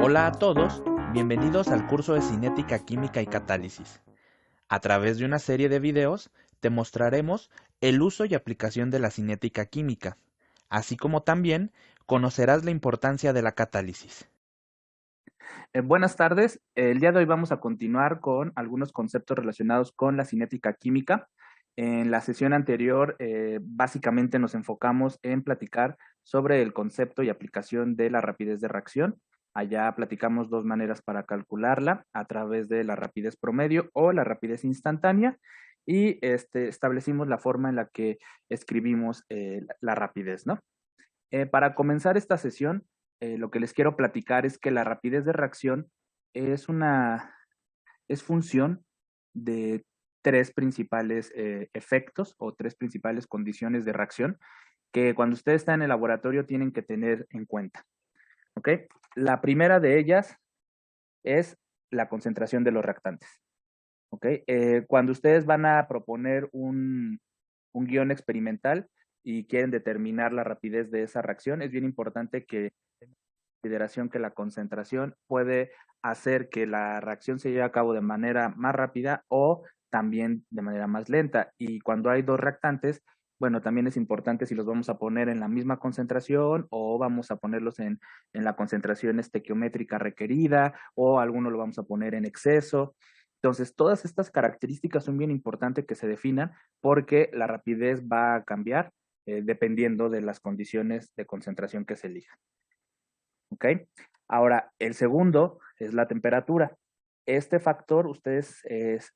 Hola a todos, bienvenidos al curso de Cinética Química y Catálisis. A través de una serie de videos te mostraremos el uso y aplicación de la cinética química, así como también conocerás la importancia de la catálisis. Buenas tardes. El día de hoy vamos a continuar con algunos conceptos relacionados con la cinética química. En la sesión anterior, básicamente nos enfocamos en platicar sobre el concepto y aplicación de la rapidez de reacción. Allá platicamos dos maneras para calcularla, a través de la rapidez promedio o la rapidez instantánea, y establecimos la forma en la que escribimos la rapidez, ¿no? Para comenzar esta sesión, lo que les quiero platicar es que la rapidez de reacción es es función de tres principales efectos o tres principales condiciones de reacción que cuando usted está en el laboratorio tienen que tener en cuenta. ¿Ok? La primera de ellas es la concentración de los reactantes. ¿Ok? Cuando ustedes van a proponer un guión experimental y quieren determinar la rapidez de esa reacción, es bien importante que tengan en consideración que la concentración puede hacer que la reacción se lleve a cabo de manera más rápida o también de manera más lenta. Y cuando hay dos reactantes, bueno, también es importante si los vamos a poner en la misma concentración o vamos a ponerlos en la concentración estequiométrica requerida o alguno lo vamos a poner en exceso. Entonces, todas estas características son bien importantes que se definan porque la rapidez va a cambiar dependiendo de las condiciones de concentración que se elijan. ¿Ok? Ahora, el segundo es la temperatura. Este factor ustedes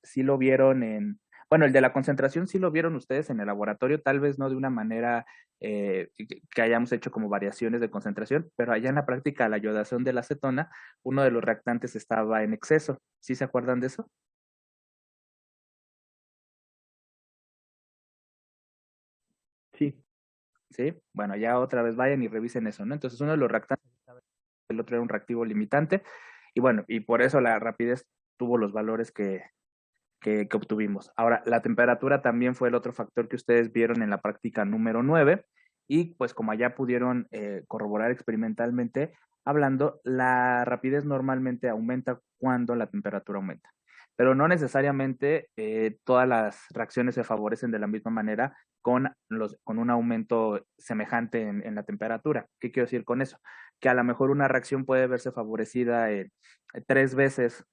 sí lo vieron bueno, el de la concentración sí lo vieron ustedes en el laboratorio, tal vez no de una manera que hayamos hecho como variaciones de concentración, pero allá en la práctica, la iodación de la acetona, uno de los reactantes estaba en exceso. ¿Sí se acuerdan de eso? Sí. ¿Sí? Bueno, ya otra vez vayan y revisen eso, ¿no? Entonces, uno de los reactantes, el otro era un reactivo limitante, y bueno, y por eso la rapidez tuvo los valores que obtuvimos. Ahora, la temperatura también fue el otro factor que ustedes vieron en la práctica número 9, y pues como allá pudieron corroborar experimentalmente, hablando, la rapidez normalmente aumenta cuando la temperatura aumenta. Pero no necesariamente todas las reacciones se favorecen de la misma manera con un aumento semejante en la temperatura. ¿Qué quiero decir con eso? Que a lo mejor una reacción puede verse favorecida tres veces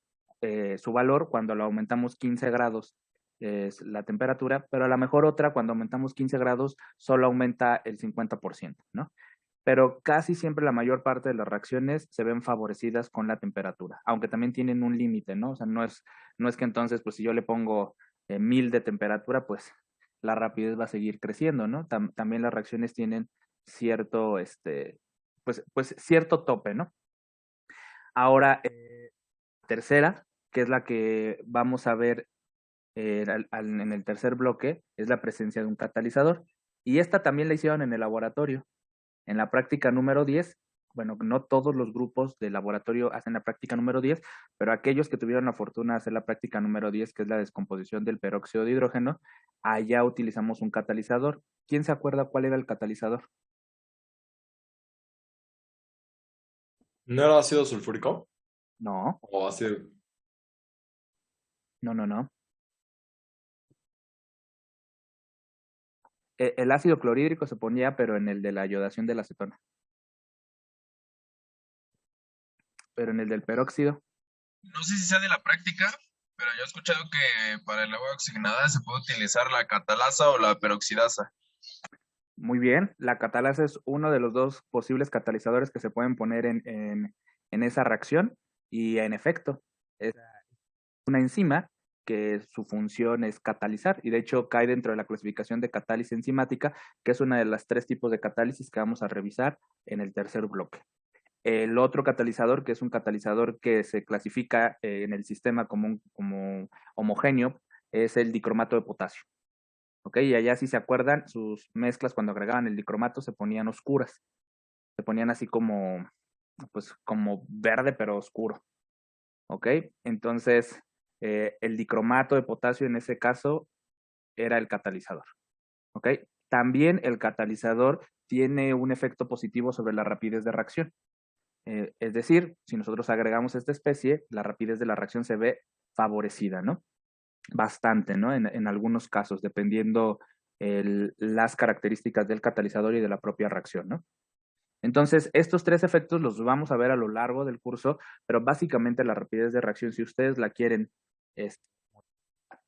su valor cuando lo aumentamos 15 grados es la temperatura, pero a lo mejor otra cuando aumentamos 15 grados solo aumenta el 50%, ¿no? Pero casi siempre la mayor parte de las reacciones se ven favorecidas con la temperatura, aunque también tienen un límite, ¿no? O sea, no es que entonces, pues si yo le pongo 1000 de temperatura, pues la rapidez va a seguir creciendo, ¿no? También las reacciones tienen cierto, pues cierto tope, ¿no? Ahora, tercera, que es la que vamos a ver en el tercer bloque, es la presencia de un catalizador. Y esta también la hicieron en el laboratorio. En la práctica número 10, bueno, no todos los grupos de laboratorio hacen la práctica número 10, pero aquellos que tuvieron la fortuna de hacer la práctica número 10, que es la descomposición del peróxido de hidrógeno, allá utilizamos un catalizador. ¿Quién se acuerda cuál era el catalizador? ¿No era ácido sulfúrico? No, ¿O ácido? no. El ácido clorhídrico se ponía, pero en el de la iodación de la acetona. Pero en el del peróxido. No sé si sea de la práctica, pero yo he escuchado que para el agua oxigenada se puede utilizar la catalasa o la peroxidasa. Muy bien, la catalasa es uno de los dos posibles catalizadores que se pueden poner en esa reacción y en efecto es una enzima que su función es catalizar y de hecho cae dentro de la clasificación de catálisis enzimática, que es una de las tres tipos de catálisis que vamos a revisar en el tercer bloque. El otro catalizador, que es un catalizador que se clasifica en el sistema como homogéneo, es el dicromato de potasio. ¿Ok? Y allá, si se acuerdan, sus mezclas cuando agregaban el dicromato se ponían oscuras, se ponían así como, pues, como verde pero oscuro. ¿Ok? Entonces, el dicromato de potasio en ese caso era el catalizador. ¿Ok? También el catalizador tiene un efecto positivo sobre la rapidez de reacción. Es decir, si nosotros agregamos esta especie, la rapidez de la reacción se ve favorecida, ¿no? Bastante, ¿no? En algunos casos, dependiendo las características del catalizador y de la propia reacción, ¿no? Entonces, estos tres efectos los vamos a ver a lo largo del curso, pero básicamente la rapidez de reacción, si ustedes la quieren,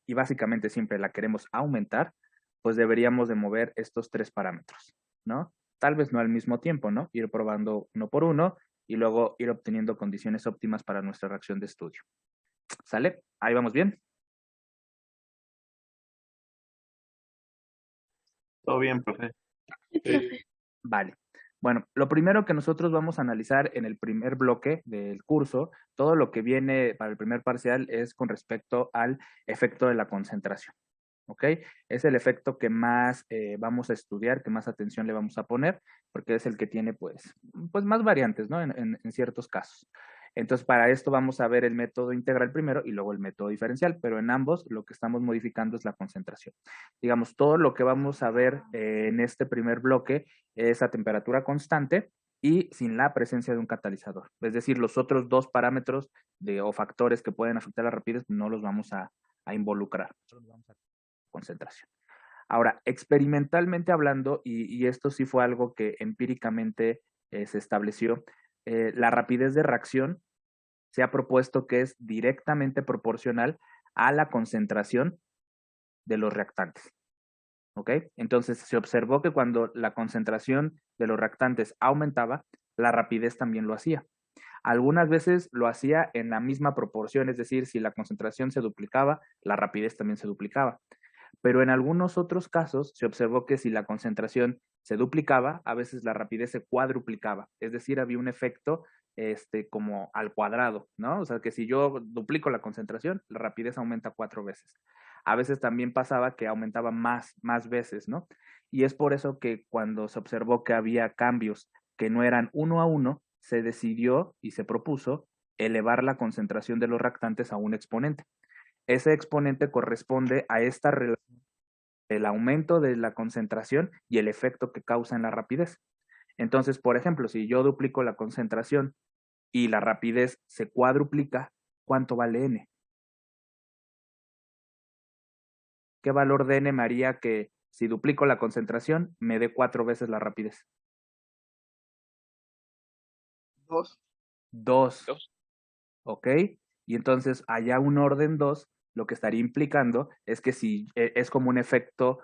y básicamente siempre la queremos aumentar, pues deberíamos de mover estos tres parámetros, ¿no? Tal vez no al mismo tiempo, ¿no? Ir probando uno por uno y luego ir obteniendo condiciones óptimas para nuestra reacción de estudio. ¿Sale? Ahí vamos bien. Todo bien, profe. Sí. Vale. Bueno, lo primero que nosotros vamos a analizar en el primer bloque del curso, todo lo que viene para el primer parcial es con respecto al efecto de la concentración. ¿Ok? Es el efecto que más vamos a estudiar, que más atención le vamos a poner, porque es el que tiene pues más variantes, ¿no? En ciertos casos. Entonces, para esto vamos a ver el método integral primero y luego el método diferencial, pero en ambos lo que estamos modificando es la concentración. Digamos, todo lo que vamos a ver en este primer bloque es a temperatura constante y sin la presencia de un catalizador. Es decir, los otros dos parámetros o factores que pueden afectar la rapidez no los vamos a involucrar. Solo vamos a concentración. Ahora, experimentalmente hablando, y esto sí fue algo que empíricamente se estableció, la rapidez de reacción se ha propuesto que es directamente proporcional a la concentración de los reactantes. ¿Ok? Entonces se observó que cuando la concentración de los reactantes aumentaba, la rapidez también lo hacía. Algunas veces lo hacía en la misma proporción, es decir, si la concentración se duplicaba, la rapidez también se duplicaba. Pero en algunos otros casos se observó que si la concentración se duplicaba, a veces la rapidez se cuadruplicaba, es decir, había un efecto como al cuadrado, ¿no? O sea, que si yo duplico la concentración, la rapidez aumenta 4 veces. A veces también pasaba que aumentaba más veces, ¿no? Y es por eso que cuando se observó que había cambios que no eran 1 a 1, se decidió y se propuso elevar la concentración de los reactantes a un exponente. Ese exponente corresponde a esta relación del aumento de la concentración y el efecto que causa en la rapidez. Entonces, por ejemplo, si yo duplico la concentración y la rapidez se cuadruplica, ¿cuánto vale n? ¿Qué valor de n me haría que si duplico la concentración me dé 4 veces la rapidez? 2. 2. ¿Ok? Y entonces allá un orden 2 lo que estaría implicando es que si es como un efecto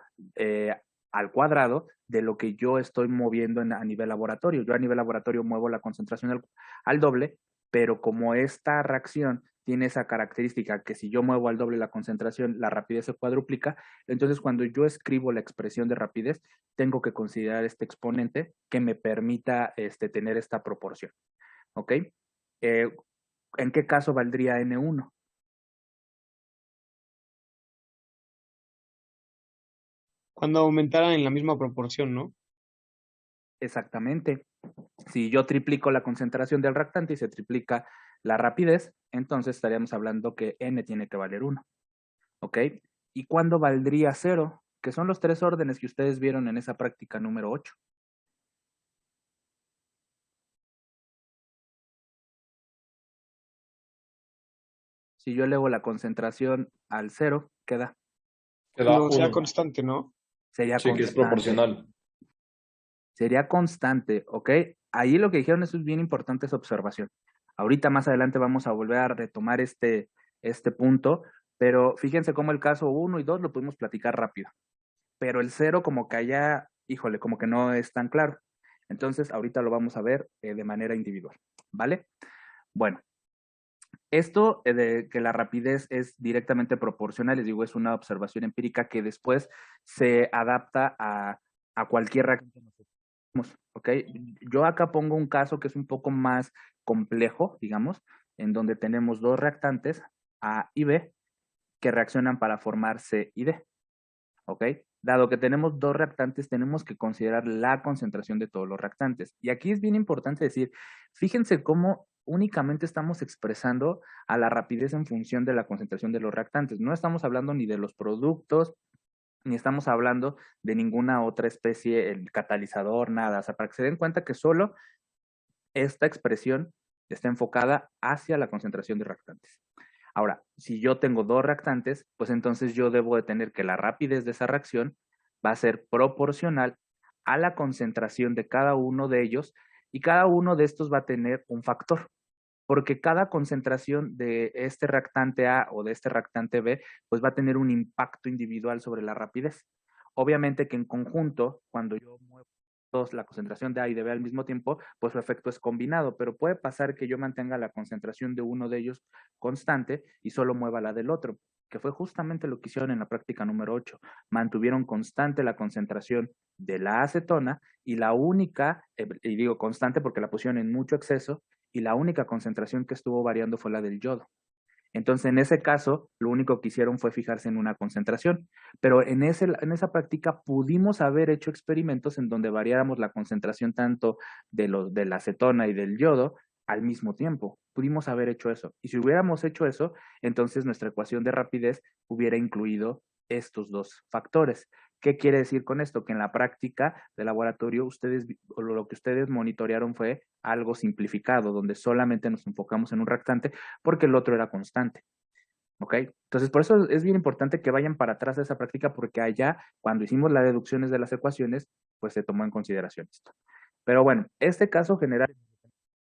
al cuadrado de lo que yo estoy moviendo a nivel laboratorio. Yo a nivel laboratorio muevo la concentración al doble, pero como esta reacción tiene esa característica que si yo muevo al doble la concentración, la rapidez se cuadruplica, entonces cuando yo escribo la expresión de rapidez, tengo que considerar este exponente que me permita tener esta proporción. ¿Ok? ¿En qué caso valdría N1? Cuando aumentaran en la misma proporción, ¿no? Exactamente. Si yo triplico la concentración del reactante y se triplica la rapidez, entonces estaríamos hablando que N tiene que valer 1. ¿Ok? ¿Y cuándo valdría 0? Que son los 3 órdenes que ustedes vieron en esa práctica número 8. Si yo elevo la concentración al 0, ¿qué da? Queda Cuando sea 1. constante, ¿no? Sería Sí, que es constante. proporcional. Sería constante, ¿ok? Ahí lo que dijeron, eso es bien importante, esa observación. Ahorita más adelante vamos a volver a retomar este punto, pero fíjense cómo el caso 1 y 2 lo pudimos platicar rápido. Pero el 0 como que allá, híjole, como que no es tan claro. Entonces, ahorita lo vamos a ver de manera individual, ¿vale? Bueno, esto de que la rapidez es directamente proporcional, les digo, es una observación empírica que después se adapta a cualquier reacción que nosotros, ¿ok? Yo acá pongo un caso que es un poco más complejo, digamos, en donde tenemos dos reactantes, A y B, que reaccionan para formar C y D, ¿ok? Dado que tenemos dos reactantes, tenemos que considerar la concentración de todos los reactantes. Y aquí es bien importante decir, fíjense cómo únicamente estamos expresando a la rapidez en función de la concentración de los reactantes. No estamos hablando ni de los productos, ni estamos hablando de ninguna otra especie, el catalizador, nada. O sea, para que se den cuenta que solo esta expresión está enfocada hacia la concentración de reactantes. Ahora, si yo tengo dos reactantes, pues entonces yo debo de tener que la rapidez de esa reacción va a ser proporcional a la concentración de cada uno de ellos, y cada uno de estos va a tener un factor, porque cada concentración de este reactante A o de este reactante B, pues va a tener un impacto individual sobre la rapidez. Obviamente que en conjunto, cuando yo muevo la concentración de A y de B al mismo tiempo, pues su efecto es combinado, pero puede pasar que yo mantenga la concentración de uno de ellos constante y solo mueva la del otro, que fue justamente lo que hicieron en la práctica número 8. Mantuvieron constante la concentración de la acetona y la única, y digo constante porque la pusieron en mucho exceso, y la única concentración que estuvo variando fue la del yodo. Entonces, en ese caso, lo único que hicieron fue fijarse en una concentración, pero en esa práctica pudimos haber hecho experimentos en donde variáramos la concentración tanto de la acetona y del yodo al mismo tiempo. Pudimos haber hecho eso. Y si hubiéramos hecho eso, entonces nuestra ecuación de rapidez hubiera incluido estos dos factores. ¿Qué quiere decir con esto? Que en la práctica de laboratorio, lo que ustedes monitorearon fue algo simplificado, donde solamente nos enfocamos en un reactante porque el otro era constante. ¿Ok? Entonces, por eso es bien importante que vayan para atrás de esa práctica, porque allá, cuando hicimos las deducciones de las ecuaciones, pues se tomó en consideración esto. Pero bueno, este caso general de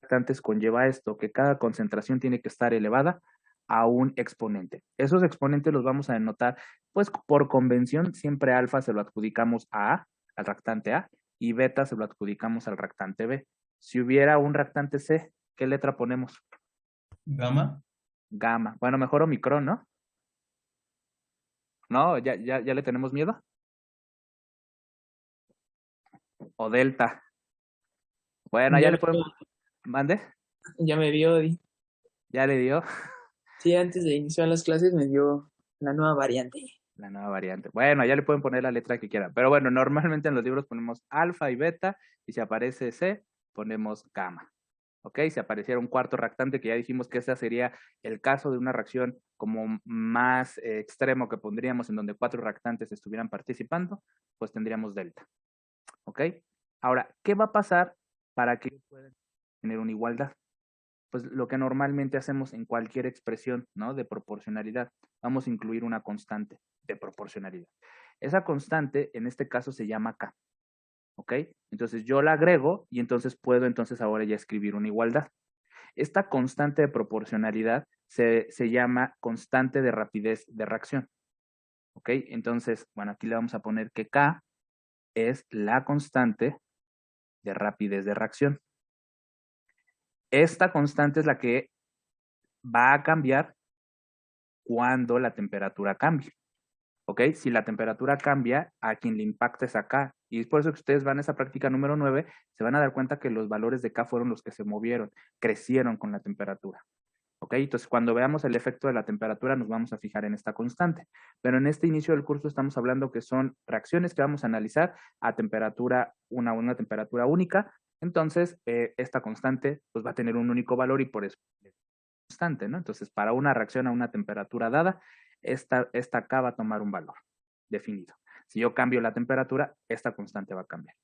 reactantes conlleva esto, que cada concentración tiene que estar elevada a un exponente. Esos exponentes los vamos a denotar, pues por convención, siempre alfa se lo adjudicamos a A, al reactante A, y beta se lo adjudicamos al reactante B. Si hubiera un reactante C, ¿qué letra ponemos? Gamma. Gamma. Bueno, mejor Omicron, ¿no? ¿No? ¿Ya le tenemos miedo? O Delta. Bueno, ya le podemos... ¿Mande? Ya me dio, Di. ¿Ya le dio? Sí, antes de iniciar las clases me dio la nueva variante. La nueva variante. Bueno, ya le pueden poner la letra que quieran. Pero bueno, normalmente en los libros ponemos alfa y beta, y si aparece C, ponemos gamma. ¿Ok? Si apareciera un cuarto reactante, que ya dijimos que ese sería el caso de una reacción como más extremo que pondríamos en donde 4 reactantes estuvieran participando, pues tendríamos delta. ¿Ok? Ahora, ¿qué va a pasar para que puedan tener una igualdad? Pues lo que normalmente hacemos en cualquier expresión, ¿no? De proporcionalidad, vamos a incluir una constante de proporcionalidad. Esa constante, en este caso, se llama K. ¿Ok? Entonces yo la agrego y entonces puedo ahora ya escribir una igualdad. Esta constante de proporcionalidad se llama constante de rapidez de reacción. ¿Ok? Entonces, bueno, aquí le vamos a poner que K es la constante de rapidez de reacción. Esta constante es la que va a cambiar cuando la temperatura cambie. ¿Ok? Si la temperatura cambia, a quien le impacta es acá. Y es por eso que ustedes van a esa práctica número 9, se van a dar cuenta que los valores de K fueron los que se movieron, crecieron con la temperatura. ¿Ok? Entonces, cuando veamos el efecto de la temperatura, nos vamos a fijar en esta constante. Pero en este inicio del curso estamos hablando que son reacciones que vamos a analizar a temperatura, una temperatura única. Entonces, esta constante pues, va a tener un único valor y por eso es constante, ¿no? Entonces, para una reacción a una temperatura dada, esta K va a tomar un valor definido. Si yo cambio la temperatura, esta constante va a cambiar.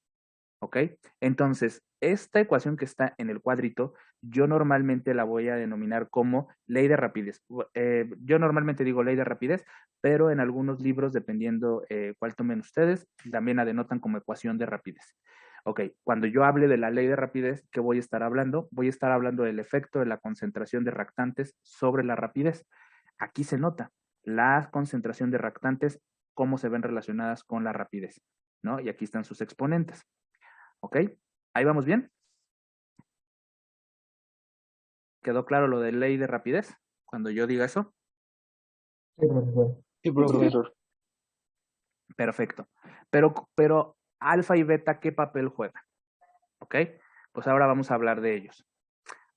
¿Ok? Entonces, esta ecuación que está en el cuadrito, yo normalmente la voy a denominar como ley de rapidez. Yo normalmente digo ley de rapidez, pero en algunos libros, dependiendo cuál tomen ustedes, también la denotan como ecuación de rapidez. Ok, cuando yo hable de la ley de rapidez, ¿qué voy a estar hablando? Voy a estar hablando del efecto de la concentración de reactantes sobre la rapidez. Aquí se nota la concentración de reactantes, cómo se ven relacionadas con la rapidez, ¿no? Y aquí están sus exponentes. ¿Ok? ¿Ahí vamos bien? ¿Quedó claro lo de ley de rapidez? Cuando yo diga eso. Sí, profesor. Perfecto. Pero alfa y beta, ¿qué papel juegan? ¿Ok? Pues ahora vamos a hablar de ellos.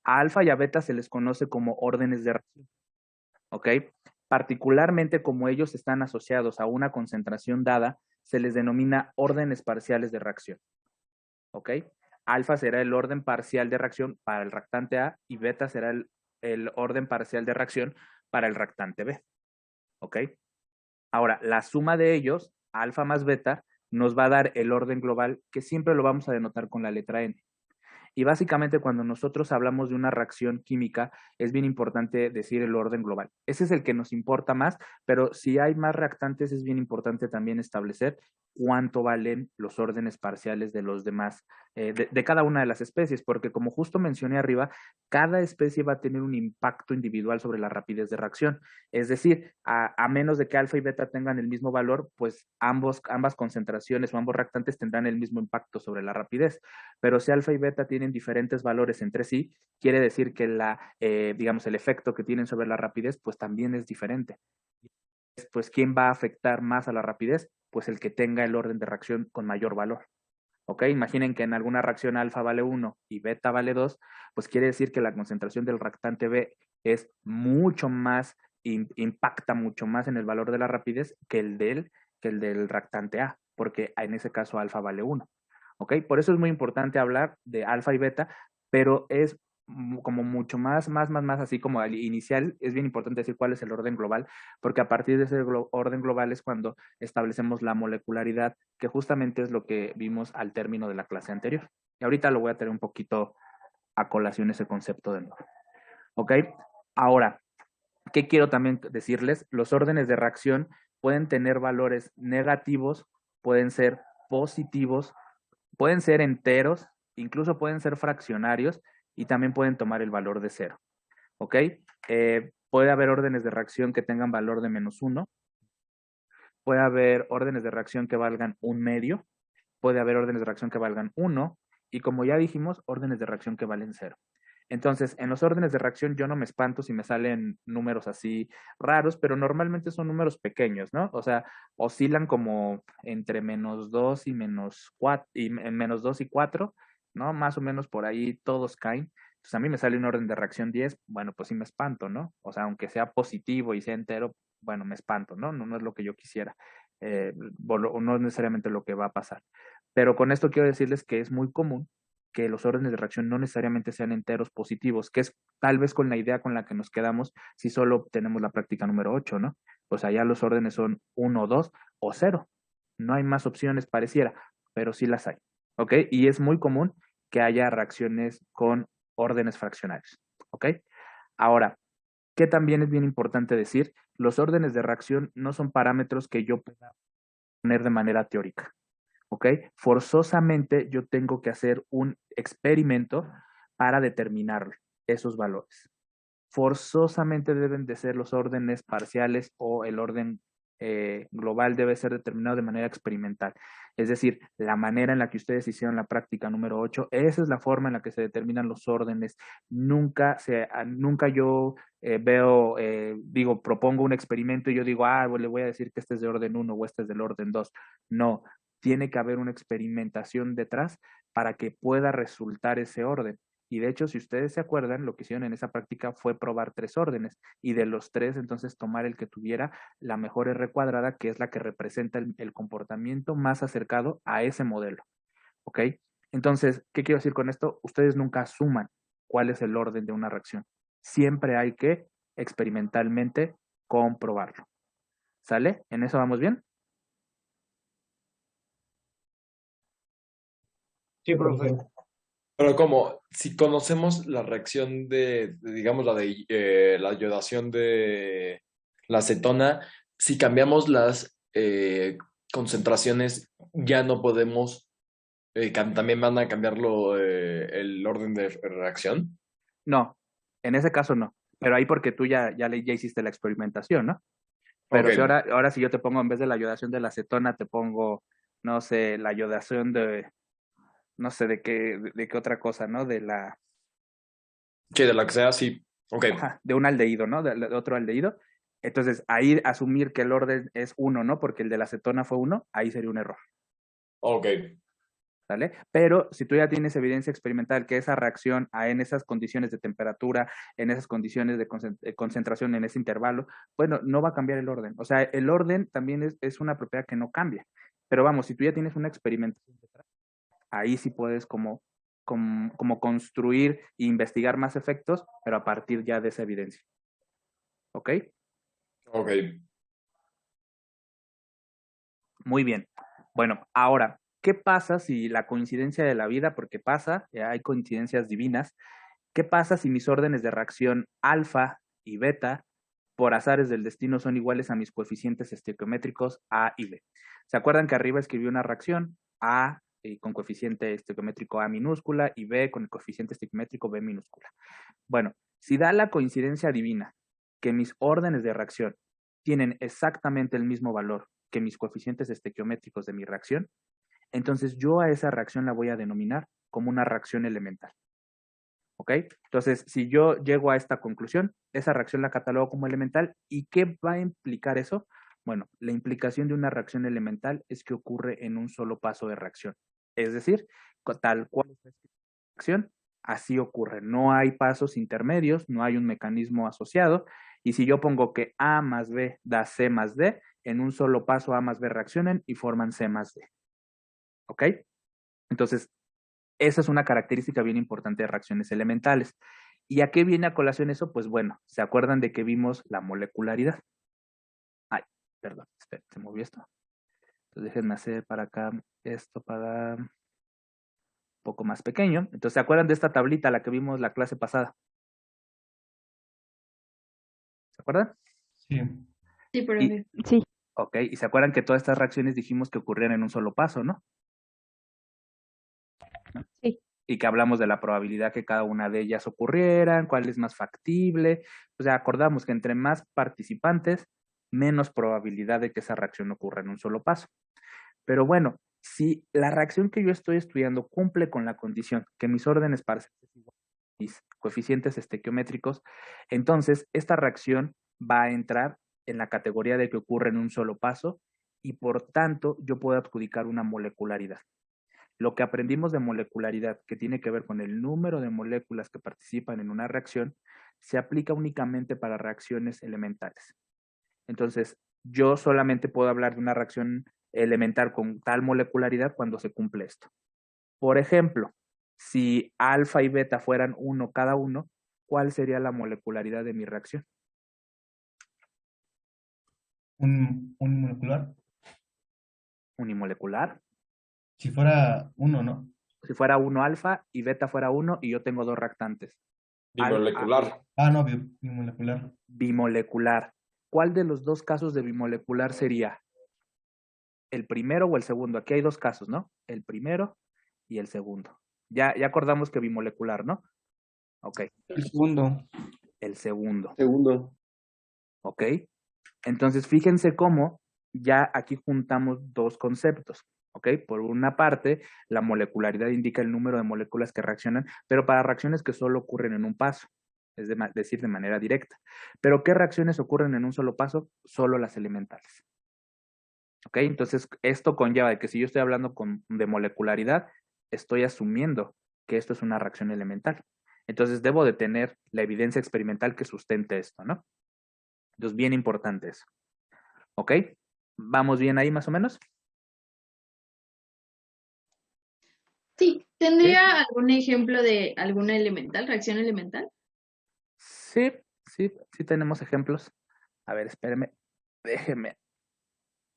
A alfa y a beta se les conoce como órdenes de reacción. ¿Ok? Particularmente como ellos están asociados a una concentración dada, se les denomina órdenes parciales de reacción. ¿Ok? Alfa será el orden parcial de reacción para el reactante A y beta será el orden parcial de reacción para el reactante B. ¿Ok? Ahora, la suma de ellos, alfa más beta, nos va a dar el orden global que siempre lo vamos a denotar con la letra N. Y básicamente cuando nosotros hablamos de una reacción química, es bien importante decir el orden global. Ese es el que nos importa más, pero si hay más reactantes, es bien importante también establecer cuánto valen los órdenes parciales de los demás, de cada una de las especies, porque como justo mencioné arriba, cada especie va a tener un impacto individual sobre la rapidez de reacción. Es decir, a menos de que alfa y beta tengan el mismo valor, pues ambas concentraciones o ambos reactantes tendrán el mismo impacto sobre la rapidez. Pero si alfa y beta tienen diferentes valores entre sí, quiere decir que digamos, el efecto que tienen sobre la rapidez, pues también es diferente. Pues, ¿quién va a afectar más a la rapidez? Pues el que tenga el orden de reacción con mayor valor. ¿Ok? Imaginen que en alguna reacción alfa vale 1 y beta vale 2, pues quiere decir que la concentración del reactante B es mucho más, impacta mucho más en el valor de la rapidez que el del reactante A, porque en ese caso alfa vale 1. ¿Ok? Por eso es muy importante hablar de alfa y beta, pero es como mucho más así como al inicial, es bien importante decir cuál es el orden global, porque a partir de ese orden global es cuando establecemos la molecularidad, que justamente es lo que vimos al término de la clase anterior. Y ahorita lo voy a tener un poquito a colación ese concepto de nuevo. ¿Ok? Ahora, ¿qué quiero también decirles? Los órdenes de reacción pueden tener valores negativos, pueden ser positivos, pueden ser enteros, incluso pueden ser fraccionarios y también pueden tomar el valor de 0. ¿Ok? Puede haber órdenes de reacción que tengan valor de -1, puede haber órdenes de reacción que valgan 1/2, puede haber órdenes de reacción que valgan 1 y como ya dijimos, órdenes de reacción que valen 0. Entonces, en los órdenes de reacción yo no me espanto si me salen números así raros, pero normalmente son números pequeños, ¿no? O sea, oscilan como entre -2 y -4, y -2 y 4, ¿no? Más o menos por ahí todos caen. Entonces, a mí me sale un orden de reacción 10, bueno, pues sí me espanto, ¿no? O sea, aunque sea positivo y sea entero, bueno, me espanto, ¿no? No es lo que yo quisiera, no es necesariamente lo que va a pasar. Pero con esto quiero decirles que es muy común que los órdenes de reacción no necesariamente sean enteros positivos, que es tal vez con la idea con la que nos quedamos si solo tenemos la práctica número 8, ¿no? Pues allá los órdenes son 1, 2 o 0. No hay más opciones pareciera, pero sí las hay, ¿ok? Y es muy común que haya reacciones con órdenes fraccionarios, ¿ok? Ahora, ¿qué también es bien importante decir? Los órdenes de reacción no son parámetros que yo pueda poner de manera teórica. ¿Ok? Forzosamente yo tengo que hacer un experimento para determinar esos valores. Forzosamente deben de ser los órdenes parciales o el orden global debe ser determinado de manera experimental. Es decir, la manera en la que ustedes hicieron la práctica número 8, esa es la forma en la que se determinan los órdenes. Nunca yo propongo un experimento y yo digo, le voy a decir que este es de orden 1 o este es del orden 2. No, tiene que haber una experimentación detrás para que pueda resultar ese orden. Y de hecho, si ustedes se acuerdan, lo que hicieron en esa práctica fue probar 3 órdenes y de los 3, entonces tomar el que tuviera la mejor R cuadrada, que es la que representa el comportamiento más acercado a ese modelo. ¿Ok? Entonces, ¿qué quiero decir con esto? Ustedes nunca asuman cuál es el orden de una reacción. Siempre hay que experimentalmente comprobarlo. ¿Sale? ¿En eso vamos bien? Sí, profe. Pero como, si conocemos la reacción digamos, la iodación de la acetona, si cambiamos las concentraciones, ya no podemos, también van a cambiarlo el orden de reacción. No, en ese caso no. Pero ahí porque tú ya hiciste la experimentación, ¿no? Pero Ok, si ahora si yo te pongo en vez de la iodación de la acetona, te pongo, no sé, la iodación de, no sé de qué otra cosa, ¿no? sí, de la que sea, sí. Ok, De un aldehído, ¿no? De otro aldehído. Entonces, ahí asumir que el orden es 1, ¿no? Porque el de la acetona fue 1, ahí sería un error, ok, ¿vale? Pero si tú ya tienes evidencia experimental que esa reacción en esas condiciones de temperatura, en esas condiciones de concentración, en ese intervalo, bueno, no va a cambiar el orden. O sea, el orden también es una propiedad que no cambia. Pero vamos, si tú ya tienes una experimentación detrás, ahí sí puedes como construir e investigar más efectos, pero a partir ya de esa evidencia. ¿Ok? ok. Muy bien. Bueno, ahora, ¿qué pasa si la coincidencia de la vida, porque pasa, hay coincidencias divinas, qué pasa si mis órdenes de reacción alfa y beta, por azares del destino, son iguales a mis coeficientes estequiométricos A y B? ¿Se acuerdan que arriba escribí una reacción A con coeficiente estequiométrico A minúscula y B con el coeficiente estequiométrico B minúscula? Bueno, si da la coincidencia divina que mis órdenes de reacción tienen exactamente el mismo valor que mis coeficientes estequiométricos de mi reacción, entonces yo a esa reacción la voy a denominar como una reacción elemental. ¿Ok? Entonces, si yo llego a esta conclusión, esa reacción la catalogo como elemental. ¿Y qué va a implicar eso? Bueno, la implicación de una reacción elemental es que ocurre en un solo paso de reacción. Es decir, tal cual es la reacción, así ocurre. No hay pasos intermedios, no hay un mecanismo asociado. Y si yo pongo que A más B da C más D, en un solo paso A más B reaccionan y forman C más D. ¿Ok? Entonces, esa es una característica bien importante de reacciones elementales. ¿Y a qué viene a colación eso? Pues bueno, ¿se acuerdan de que vimos la molecularidad? Ay, perdón, espera, se movió esto. Entonces déjenme hacer para acá esto para un poco más pequeño. Entonces, ¿se acuerdan de esta tablita, la que vimos la clase pasada? ¿Se acuerdan? Sí. Sí, pero Y, Sí, ok, y se acuerdan que todas estas reacciones dijimos que ocurrían en un solo paso, ¿no? sí. Y que hablamos de la probabilidad que cada una de ellas ocurrieran, cuál es más factible. O sea, acordamos que entre más participantes, menos probabilidad de que esa reacción ocurra en un solo paso. Pero bueno, si la reacción que yo estoy estudiando cumple con la condición que mis órdenes parciales igual a mis coeficientes estequiométricos, entonces esta reacción va a entrar en la categoría de que ocurre en un solo paso y por tanto yo puedo adjudicar una molecularidad. Lo que aprendimos de molecularidad, que tiene que ver con el número de moléculas que participan en una reacción, se aplica únicamente para reacciones elementales. Entonces, yo solamente puedo hablar de una reacción elemental con tal molecularidad cuando se cumple esto. Por ejemplo, si alfa y beta fueran 1 cada uno, ¿cuál sería la molecularidad de mi reacción? Un molecular. Unimolecular. Si fuera uno, ¿no? Si fuera 1 alfa y beta fuera 1 y yo tengo dos reactantes. Bimolecular. No, bimolecular. Bimolecular. ¿Cuál de los dos casos de bimolecular sería? ¿El primero o el segundo? Aquí hay dos casos, ¿no? El primero y el segundo. Ya acordamos que bimolecular, ¿no? Ok. El segundo. El segundo. Segundo. Ok. Entonces, fíjense cómo ya aquí juntamos dos conceptos. ¿Ok? Por una parte, la molecularidad indica el número de moléculas que reaccionan, pero para reacciones que solo ocurren en un paso, es decir, de manera directa. ¿Pero qué reacciones ocurren en un solo paso? Solo las elementales. ¿Ok? Entonces, esto conlleva de que si yo estoy hablando de molecularidad, estoy asumiendo que esto es una reacción elemental. Entonces, debo de tener la evidencia experimental que sustente esto, ¿no? Entonces, bien importante eso. ¿Ok? ¿Vamos bien ahí más o menos? sí. ¿Tendría algún ejemplo de alguna elemental, reacción elemental? Sí tenemos ejemplos. A ver, espérame, déjeme.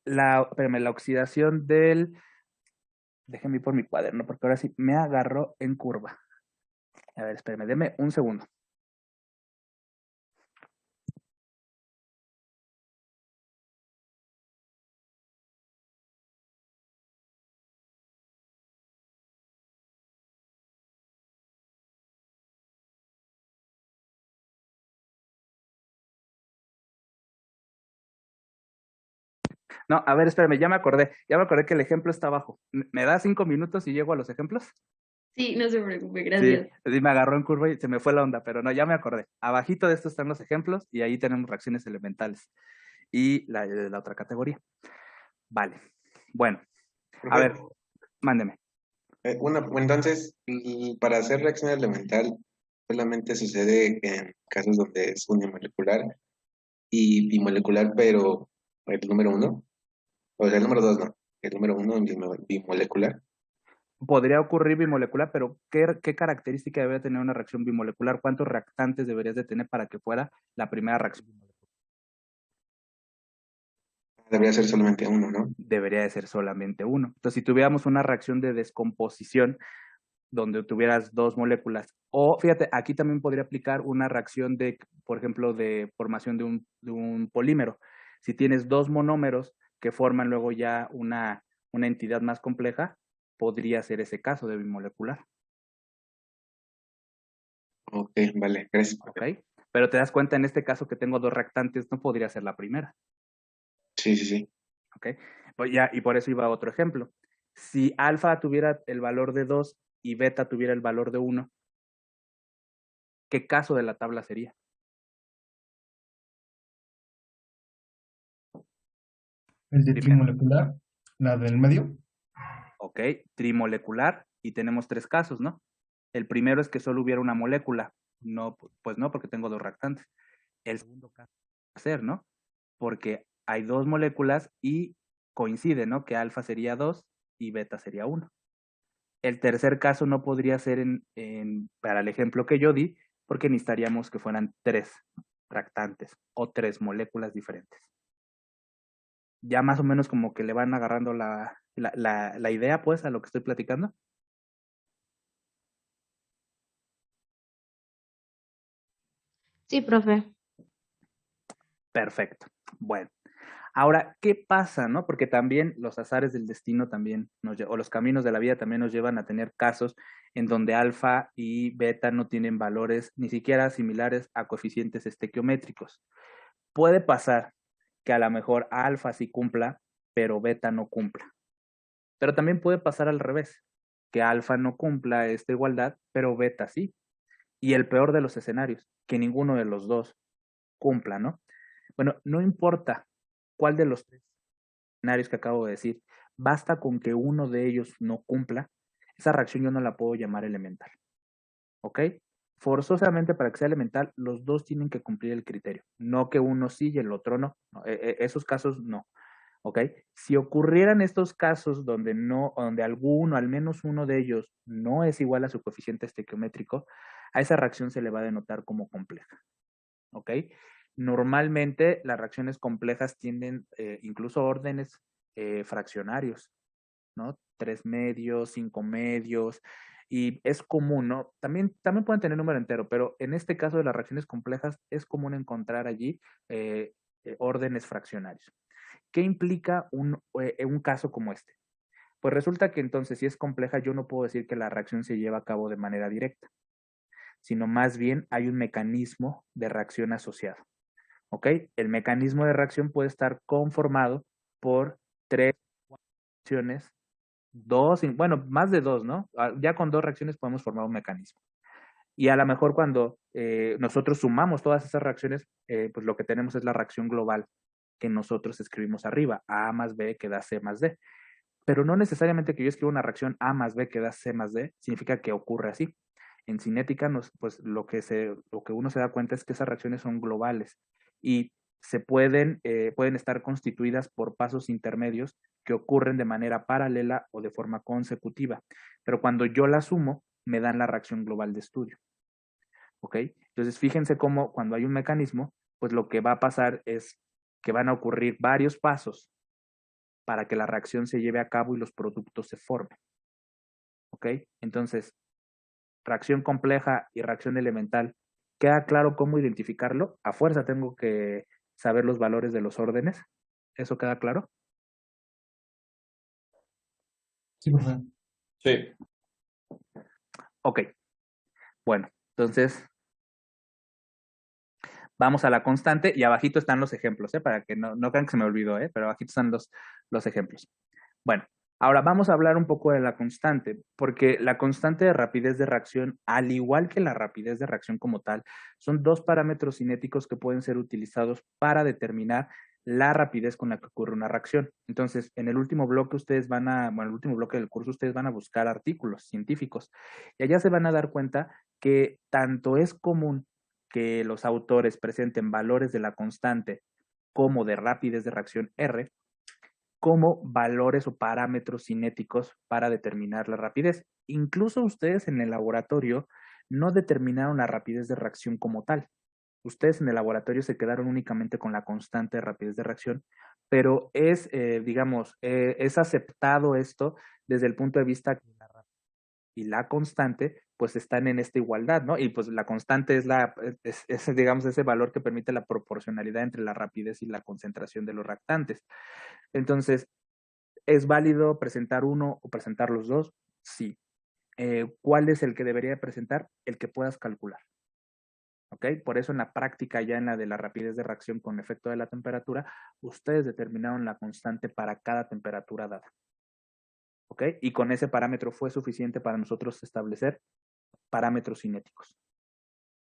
La oxidación del... Déjeme ir por mi cuaderno, porque ahora sí me agarró en curva. A ver, espérame, deme un segundo. No, a ver, espérame, ya me acordé que el ejemplo está abajo. ¿Me da 5 minutos y llego a los ejemplos? Sí, no se preocupe, Sí, gracias. sí, me agarró en curva y se me fue la onda, pero no, ya me acordé. Abajito de esto están los ejemplos y ahí tenemos reacciones elementales. Y la otra categoría. Vale. Bueno, a ver, mándeme. Entonces, para hacer reacción elemental, solamente sucede en casos donde es unimolecular y bimolecular, pero el número uno, o sea, el número dos no, el número uno bimolecular. Podría ocurrir bimolecular, pero ¿qué característica debería tener una reacción bimolecular? ¿Cuántos reactantes deberías de tener para que fuera la primera reacción bimolecular? debería ser solamente uno, ¿no? Debería de ser solamente uno. Entonces, si tuviéramos una reacción de descomposición donde tuvieras dos moléculas, o fíjate, aquí también podría aplicar una reacción de, por ejemplo, de formación de un polímero. Si tienes dos monómeros que forman luego ya una entidad más compleja, podría ser ese caso de bimolecular. Ok, vale, gracias. ¿Ok? Pero te das cuenta en este caso que tengo dos reactantes, no podría ser la primera. Sí, sí, sí. ¿Ok? Pues ya, y por eso iba otro ejemplo. Si alfa tuviera el valor de 2 y beta tuviera el valor de 1, ¿qué caso de la tabla sería? El de Primero. trimolecular, la del medio. ¿Ok? Trimolecular, y tenemos tres casos, ¿no? El primero es que solo hubiera una molécula. No, pues no, porque tengo dos reactantes. El segundo caso va a ser, ¿no? Porque hay dos moléculas y coincide, ¿no? Que alfa sería 2 y beta sería 1. El tercer caso no podría ser para el ejemplo que yo di, porque necesitaríamos que fueran tres reactantes o tres moléculas diferentes. Ya más o menos como que le van agarrando la idea, pues, a lo que estoy platicando. Sí, profe. Perfecto. Bueno, ahora, ¿qué pasa, no? Porque también los azares del destino también o los caminos de la vida también nos llevan a tener casos en donde alfa y beta no tienen valores ni siquiera similares a coeficientes estequiométricos. Puede pasar que a lo mejor alfa sí cumpla, pero beta no cumpla. Pero también puede pasar al revés, que alfa no cumpla esta igualdad, pero beta sí. Y el peor de los escenarios, que ninguno de los dos cumpla, ¿no? Bueno, no importa cuál de los tres escenarios que acabo de decir, basta con que uno de ellos no cumpla, esa reacción yo no la puedo llamar elemental. ¿Ok? Forzosamente para que sea elemental, los dos tienen que cumplir el criterio, no que uno sí y el otro no. Esos casos no. ¿Ok? Si ocurrieran estos casos donde alguno, al menos uno de ellos, no es igual a su coeficiente estequiométrico, a esa reacción se le va a denotar como compleja. ¿Ok? Normalmente las reacciones complejas tienen incluso órdenes fraccionarios, ¿no? 3 medios, 5 medios, y es común, ¿no? También pueden tener número entero, pero en este caso de las reacciones complejas es común encontrar allí órdenes fraccionarios. ¿Qué implica un caso como este? Pues resulta que entonces, si es compleja, yo no puedo decir que la reacción se lleva a cabo de manera directa, sino más bien hay un mecanismo de reacción asociado. ¿Ok? El mecanismo de reacción puede estar conformado por tres reacciones, bueno, más de dos, ¿no? Ya con dos reacciones podemos formar un mecanismo. Y a lo mejor cuando nosotros sumamos todas esas reacciones, pues lo que tenemos es la reacción global que nosotros escribimos arriba, A más B que da C más D. Pero no necesariamente que yo escriba una reacción A más B que da C más D, significa que ocurre así. En cinética, pues lo que uno se da cuenta es que esas reacciones son globales y pueden estar constituidas por pasos intermedios que ocurren de manera paralela o de forma consecutiva. Pero cuando yo las sumo, me dan la reacción global de estudio. ¿Ok? Entonces, fíjense cómo cuando hay un mecanismo, pues lo que va a pasar es que van a ocurrir varios pasos para que la reacción se lleve a cabo y los productos se formen. ¿Ok? Entonces, reacción compleja y reacción elemental, ¿queda claro cómo identificarlo? A fuerza tengo que saber los valores de los órdenes. ¿Eso queda claro? Sí, profe. Sí. Ok. Bueno, entonces vamos a la constante y abajito están los ejemplos, para que no crean que se me olvidó, pero abajito están los ejemplos. Bueno, ahora vamos a hablar un poco de la constante, porque la constante de rapidez de reacción, al igual que la rapidez de reacción como tal, son dos parámetros cinéticos que pueden ser utilizados para determinar la rapidez con la que ocurre una reacción. Entonces, en el último bloque el último bloque del curso ustedes van a buscar artículos científicos y allá se van a dar cuenta que tanto es común que los autores presenten valores de la constante como de rapidez de reacción R, como valores o parámetros cinéticos para determinar la rapidez. Incluso ustedes en el laboratorio no determinaron la rapidez de reacción como tal. Ustedes en el laboratorio se quedaron únicamente con la constante de rapidez de reacción pero es, digamos, es aceptado esto desde el punto de vista que la rapidez y la constante pues están en esta igualdad, ¿no? Y pues la constante es, digamos, ese valor que permite la proporcionalidad entre la rapidez y la concentración de los reactantes. Entonces, ¿es válido presentar uno o presentar los dos? Sí. ¿Cuál es el que debería presentar? El que puedas calcular. ¿Ok? Por eso en la práctica, ya en la de la rapidez de reacción con efecto de la temperatura, ustedes determinaron la constante para cada temperatura dada. ¿Ok? Y con ese parámetro fue suficiente para nosotros establecer parámetros cinéticos.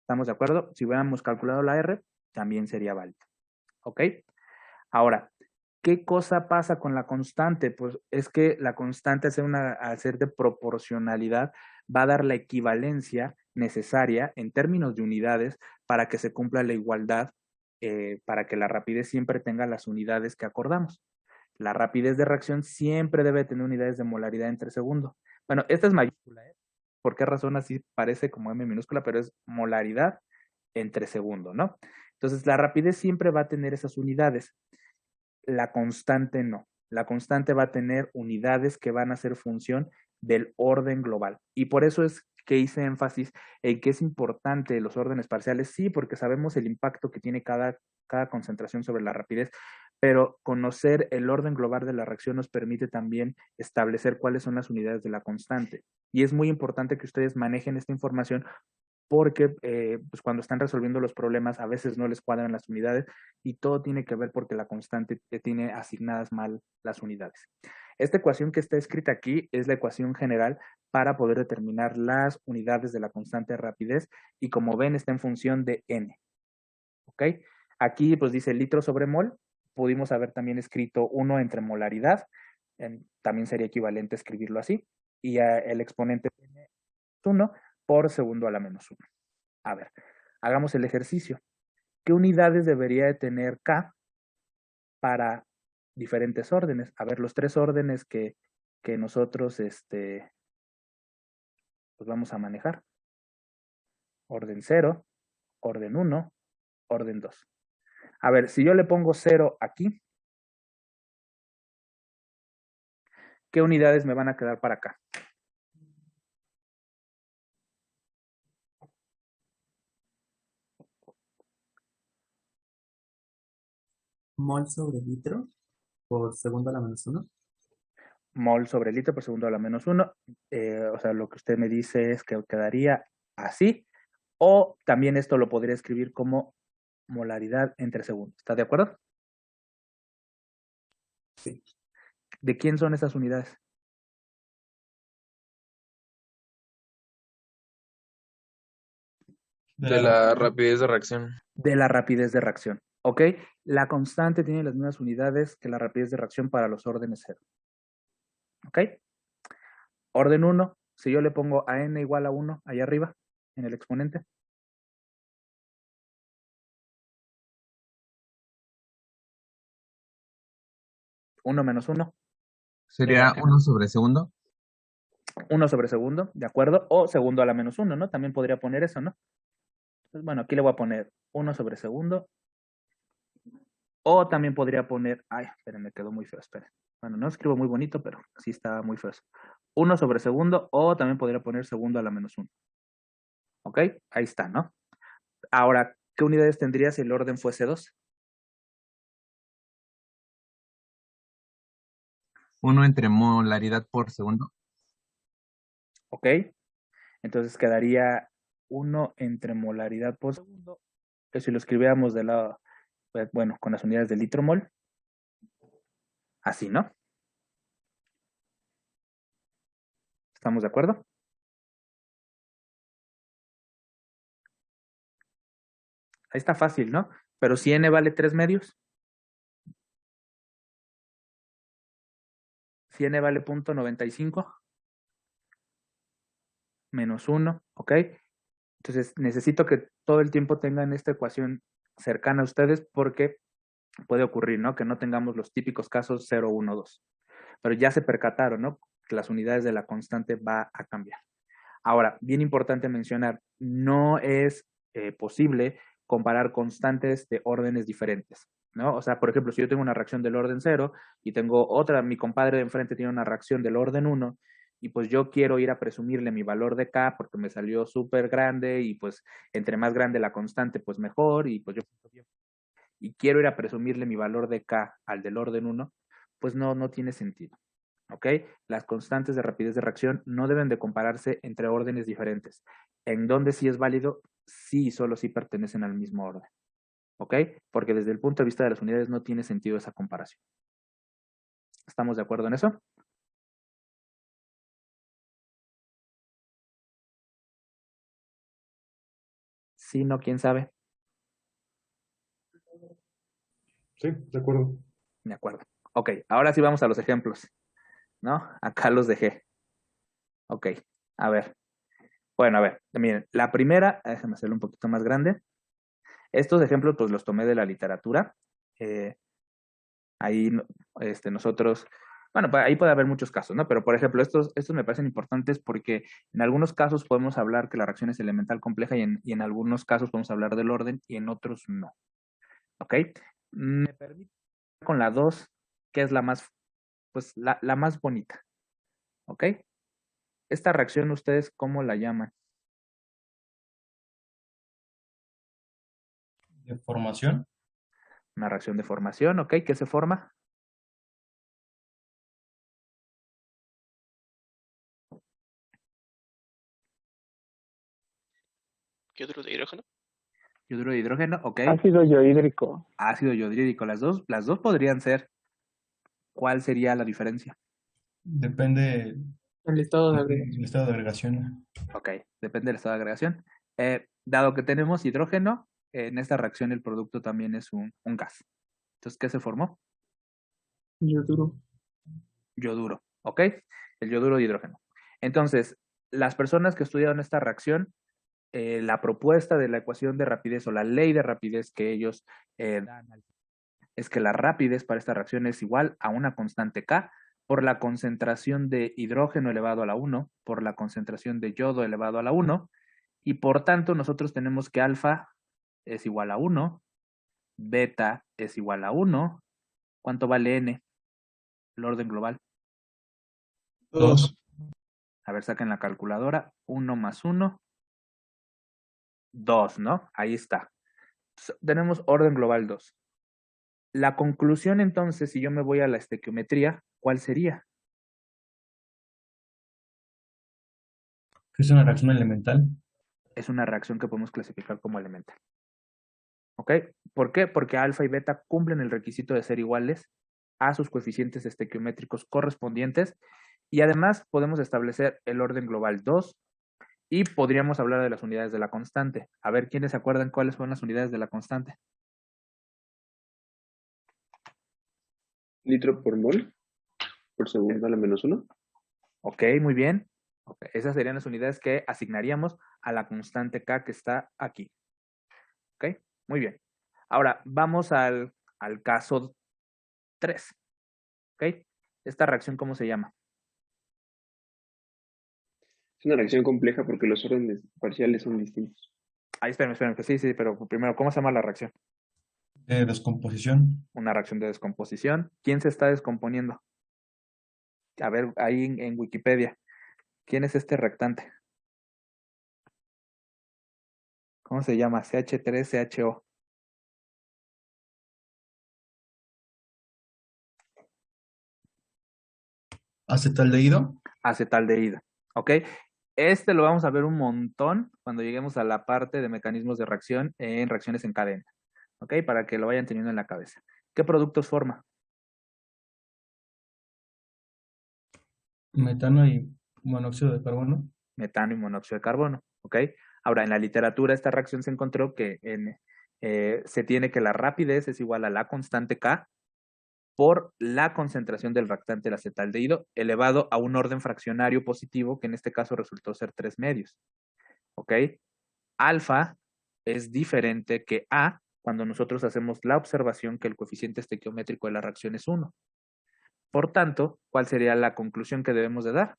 ¿Estamos de acuerdo? Si hubiéramos calculado la R, también sería válido. ¿Ok? Ahora, ¿qué cosa pasa con la constante? Pues es que la constante, al ser de proporcionalidad, va a dar la equivalencia necesaria en términos de unidades para que se cumpla la igualdad, para que la rapidez siempre tenga las unidades que acordamos. La rapidez de reacción siempre debe tener unidades de molaridad entre segundo. Bueno, esta es mayúscula, ¿eh? ¿Por qué razón así parece como M minúscula? Pero es molaridad entre segundo, ¿no? Entonces, la rapidez siempre va a tener esas unidades. La constante no. La constante va a tener unidades que van a ser función del orden global. Y por eso es que hice énfasis en que es importante los órdenes parciales, sí, porque sabemos el impacto que tiene cada concentración sobre la rapidez, pero conocer el orden global de la reacción nos permite también establecer cuáles son las unidades de la constante. Y es muy importante que ustedes manejen esta información porque pues cuando están resolviendo los problemas a veces no les cuadran las unidades y todo tiene que ver porque la constante tiene asignadas mal las unidades. Esta ecuación que está escrita aquí es la ecuación general para poder determinar las unidades de la constante de rapidez y como ven está en función de n. ¿Ok? Aquí pues dice litro sobre mol, pudimos haber también escrito 1 entre molaridad, también sería equivalente a escribirlo así, y el exponente es 1 por segundo a la menos 1. A ver, hagamos el ejercicio. ¿Qué unidades debería de tener K para diferentes órdenes? A ver, los tres órdenes que nosotros pues vamos a manejar. Orden 0, orden 1, orden 2. A ver, si yo le pongo 0 aquí, ¿qué unidades me van a quedar para acá? Mol sobre litro por segundo a la menos 1. Mol sobre litro por segundo a la menos 1. O sea, lo que usted me dice es que quedaría así. O también esto lo podría escribir como molaridad entre segundos. ¿Está de acuerdo? Sí. ¿De quién son esas unidades? De la rapidez de reacción. De la rapidez de reacción. ¿Ok? La constante tiene las mismas unidades que la rapidez de reacción para los órdenes 0. ¿Ok? Orden 1, si yo le pongo a n igual a 1 allá arriba, en el exponente. ¿1 menos 1? Sería 1 sobre segundo. 1 sobre segundo, ¿de acuerdo? O segundo a la menos 1, ¿no? También podría poner eso, ¿no? Pues bueno, aquí le voy a poner 1 sobre segundo. O también podría poner, ay, esperen, me quedó muy feo, esperen. Bueno, no escribo muy bonito, pero sí está muy feo eso. 1 sobre segundo, o también podría poner segundo a la menos 1. ¿Ok? Ahí está, ¿no? Ahora, ¿qué unidades tendría si el orden fuese 2? 1 entre molaridad por segundo. ¿Ok? Entonces quedaría 1 entre molaridad por segundo, que si lo escribiéramos de lado, bueno, con las unidades de litro mol, así, ¿no? ¿Estamos de acuerdo? Ahí está fácil, ¿no? Pero si n vale 3 medios, si n vale 0.95, menos 1, ¿ok? Entonces necesito que todo el tiempo tengan esta ecuación cercana a ustedes porque puede ocurrir, ¿no? Que no tengamos los típicos casos 0, 1, 2. Pero ya se percataron, ¿no? Que las unidades de la constante va a cambiar. Ahora, bien importante mencionar, no es posible comparar constantes de órdenes diferentes. ¿no? O sea, por ejemplo, si yo tengo una reacción del orden 0 y tengo otra, mi compadre de enfrente tiene una reacción del orden 1, y pues yo quiero ir a presumirle mi valor de K porque me salió súper grande y pues entre más grande la constante, pues mejor, y pues yo y quiero ir a presumirle mi valor de K al del orden 1, pues no tiene sentido. ¿Ok? Las constantes de rapidez de reacción no deben de compararse entre órdenes diferentes. En donde sí es válido, sí y solo sí pertenecen al mismo orden. ¿Ok? Porque desde el punto de vista de las unidades no tiene sentido esa comparación. ¿Estamos de acuerdo en eso? Sí, no, quién sabe. Sí, de acuerdo. De acuerdo. Ok, ahora sí vamos a los ejemplos. ¿No? Acá los dejé. Ok, a ver. Bueno, a ver, miren, la primera, déjame hacerlo un poquito más grande. Estos ejemplos pues los tomé de la literatura. Ahí nosotros, bueno, pues, ahí puede haber muchos casos, ¿no? Pero por ejemplo, estos me parecen importantes porque en algunos casos podemos hablar que la reacción es elemental compleja y en algunos casos podemos hablar del orden y en otros no. ¿Ok? Me permito con la 2, que es la más, pues la más bonita. ¿Ok? Esta reacción, ¿ustedes cómo la llaman? De formación. Una reacción de formación, ¿ok? ¿Qué se forma? ¿Yoduro de hidrógeno? Yoduro de hidrógeno, ¿ok? Ácido yodhídrico. Ácido yodhídrico, las dos podrían ser. ¿Cuál sería la diferencia? Depende El estado de del agregación. estado de agregación. Ok, depende del estado de agregación. Dado que tenemos hidrógeno, en esta reacción el producto también es un gas. Entonces, ¿qué se formó? Yoduro. Yoduro, ¿ok? El yoduro de hidrógeno. Entonces, las personas que estudiaron esta reacción, la propuesta de la ecuación de rapidez o la ley de rapidez que ellos dan es que la rapidez para esta reacción es igual a una constante K por la concentración de hidrógeno elevado a la 1, por la concentración de yodo elevado a la 1, y por tanto nosotros tenemos que alfa es igual a 1, beta es igual a 1. ¿Cuánto vale n? El orden global. 2. A ver, saquen la calculadora. 1 más 1, 2, ¿no? Ahí está. Tenemos orden global 2. La conclusión entonces, si yo me voy a la estequiometría, ¿cuál sería? ¿Qué es una reacción elemental? Es una reacción que podemos clasificar como elemental. ¿Ok? ¿Por qué? Porque alfa y beta cumplen el requisito de ser iguales a sus coeficientes estequiométricos correspondientes y además podemos establecer el orden global 2 y podríamos hablar de las unidades de la constante. A ver, ¿quiénes se acuerdan cuáles son las unidades de la constante? Litro por mol por segundo a la -1. Ok, muy bien. Okay. Esas serían las unidades que asignaríamos a la constante K que está aquí. Ok, muy bien. Ahora, vamos al caso 3. Ok, esta reacción, ¿cómo se llama? Es una reacción compleja porque los órdenes parciales son distintos. Ahí, espérenme. Sí, pero primero, ¿cómo se llama la reacción? De descomposición. Una reacción de descomposición. ¿Quién se está descomponiendo? A ver, ahí en Wikipedia. ¿Quién es este reactante? ¿Cómo se llama? CH3CHO. Acetaldehído. Acetaldehído. ¿Ok? Este lo vamos a ver un montón cuando lleguemos a la parte de mecanismos de reacción en reacciones en cadena. ¿Ok? Para que lo vayan teniendo en la cabeza. ¿Qué productos forma? Metano y monóxido de carbono. Metano y monóxido de carbono. ¿Ok? Ahora, en la literatura esta reacción se encontró que se tiene que la rapidez es igual a la constante K por la concentración del reactante del acetaldehído elevado a un orden fraccionario positivo que en este caso resultó ser 3 medios. ¿Ok? Alfa es diferente que A cuando nosotros hacemos la observación que el coeficiente estequiométrico de la reacción es 1. Por tanto, ¿cuál sería la conclusión que debemos de dar?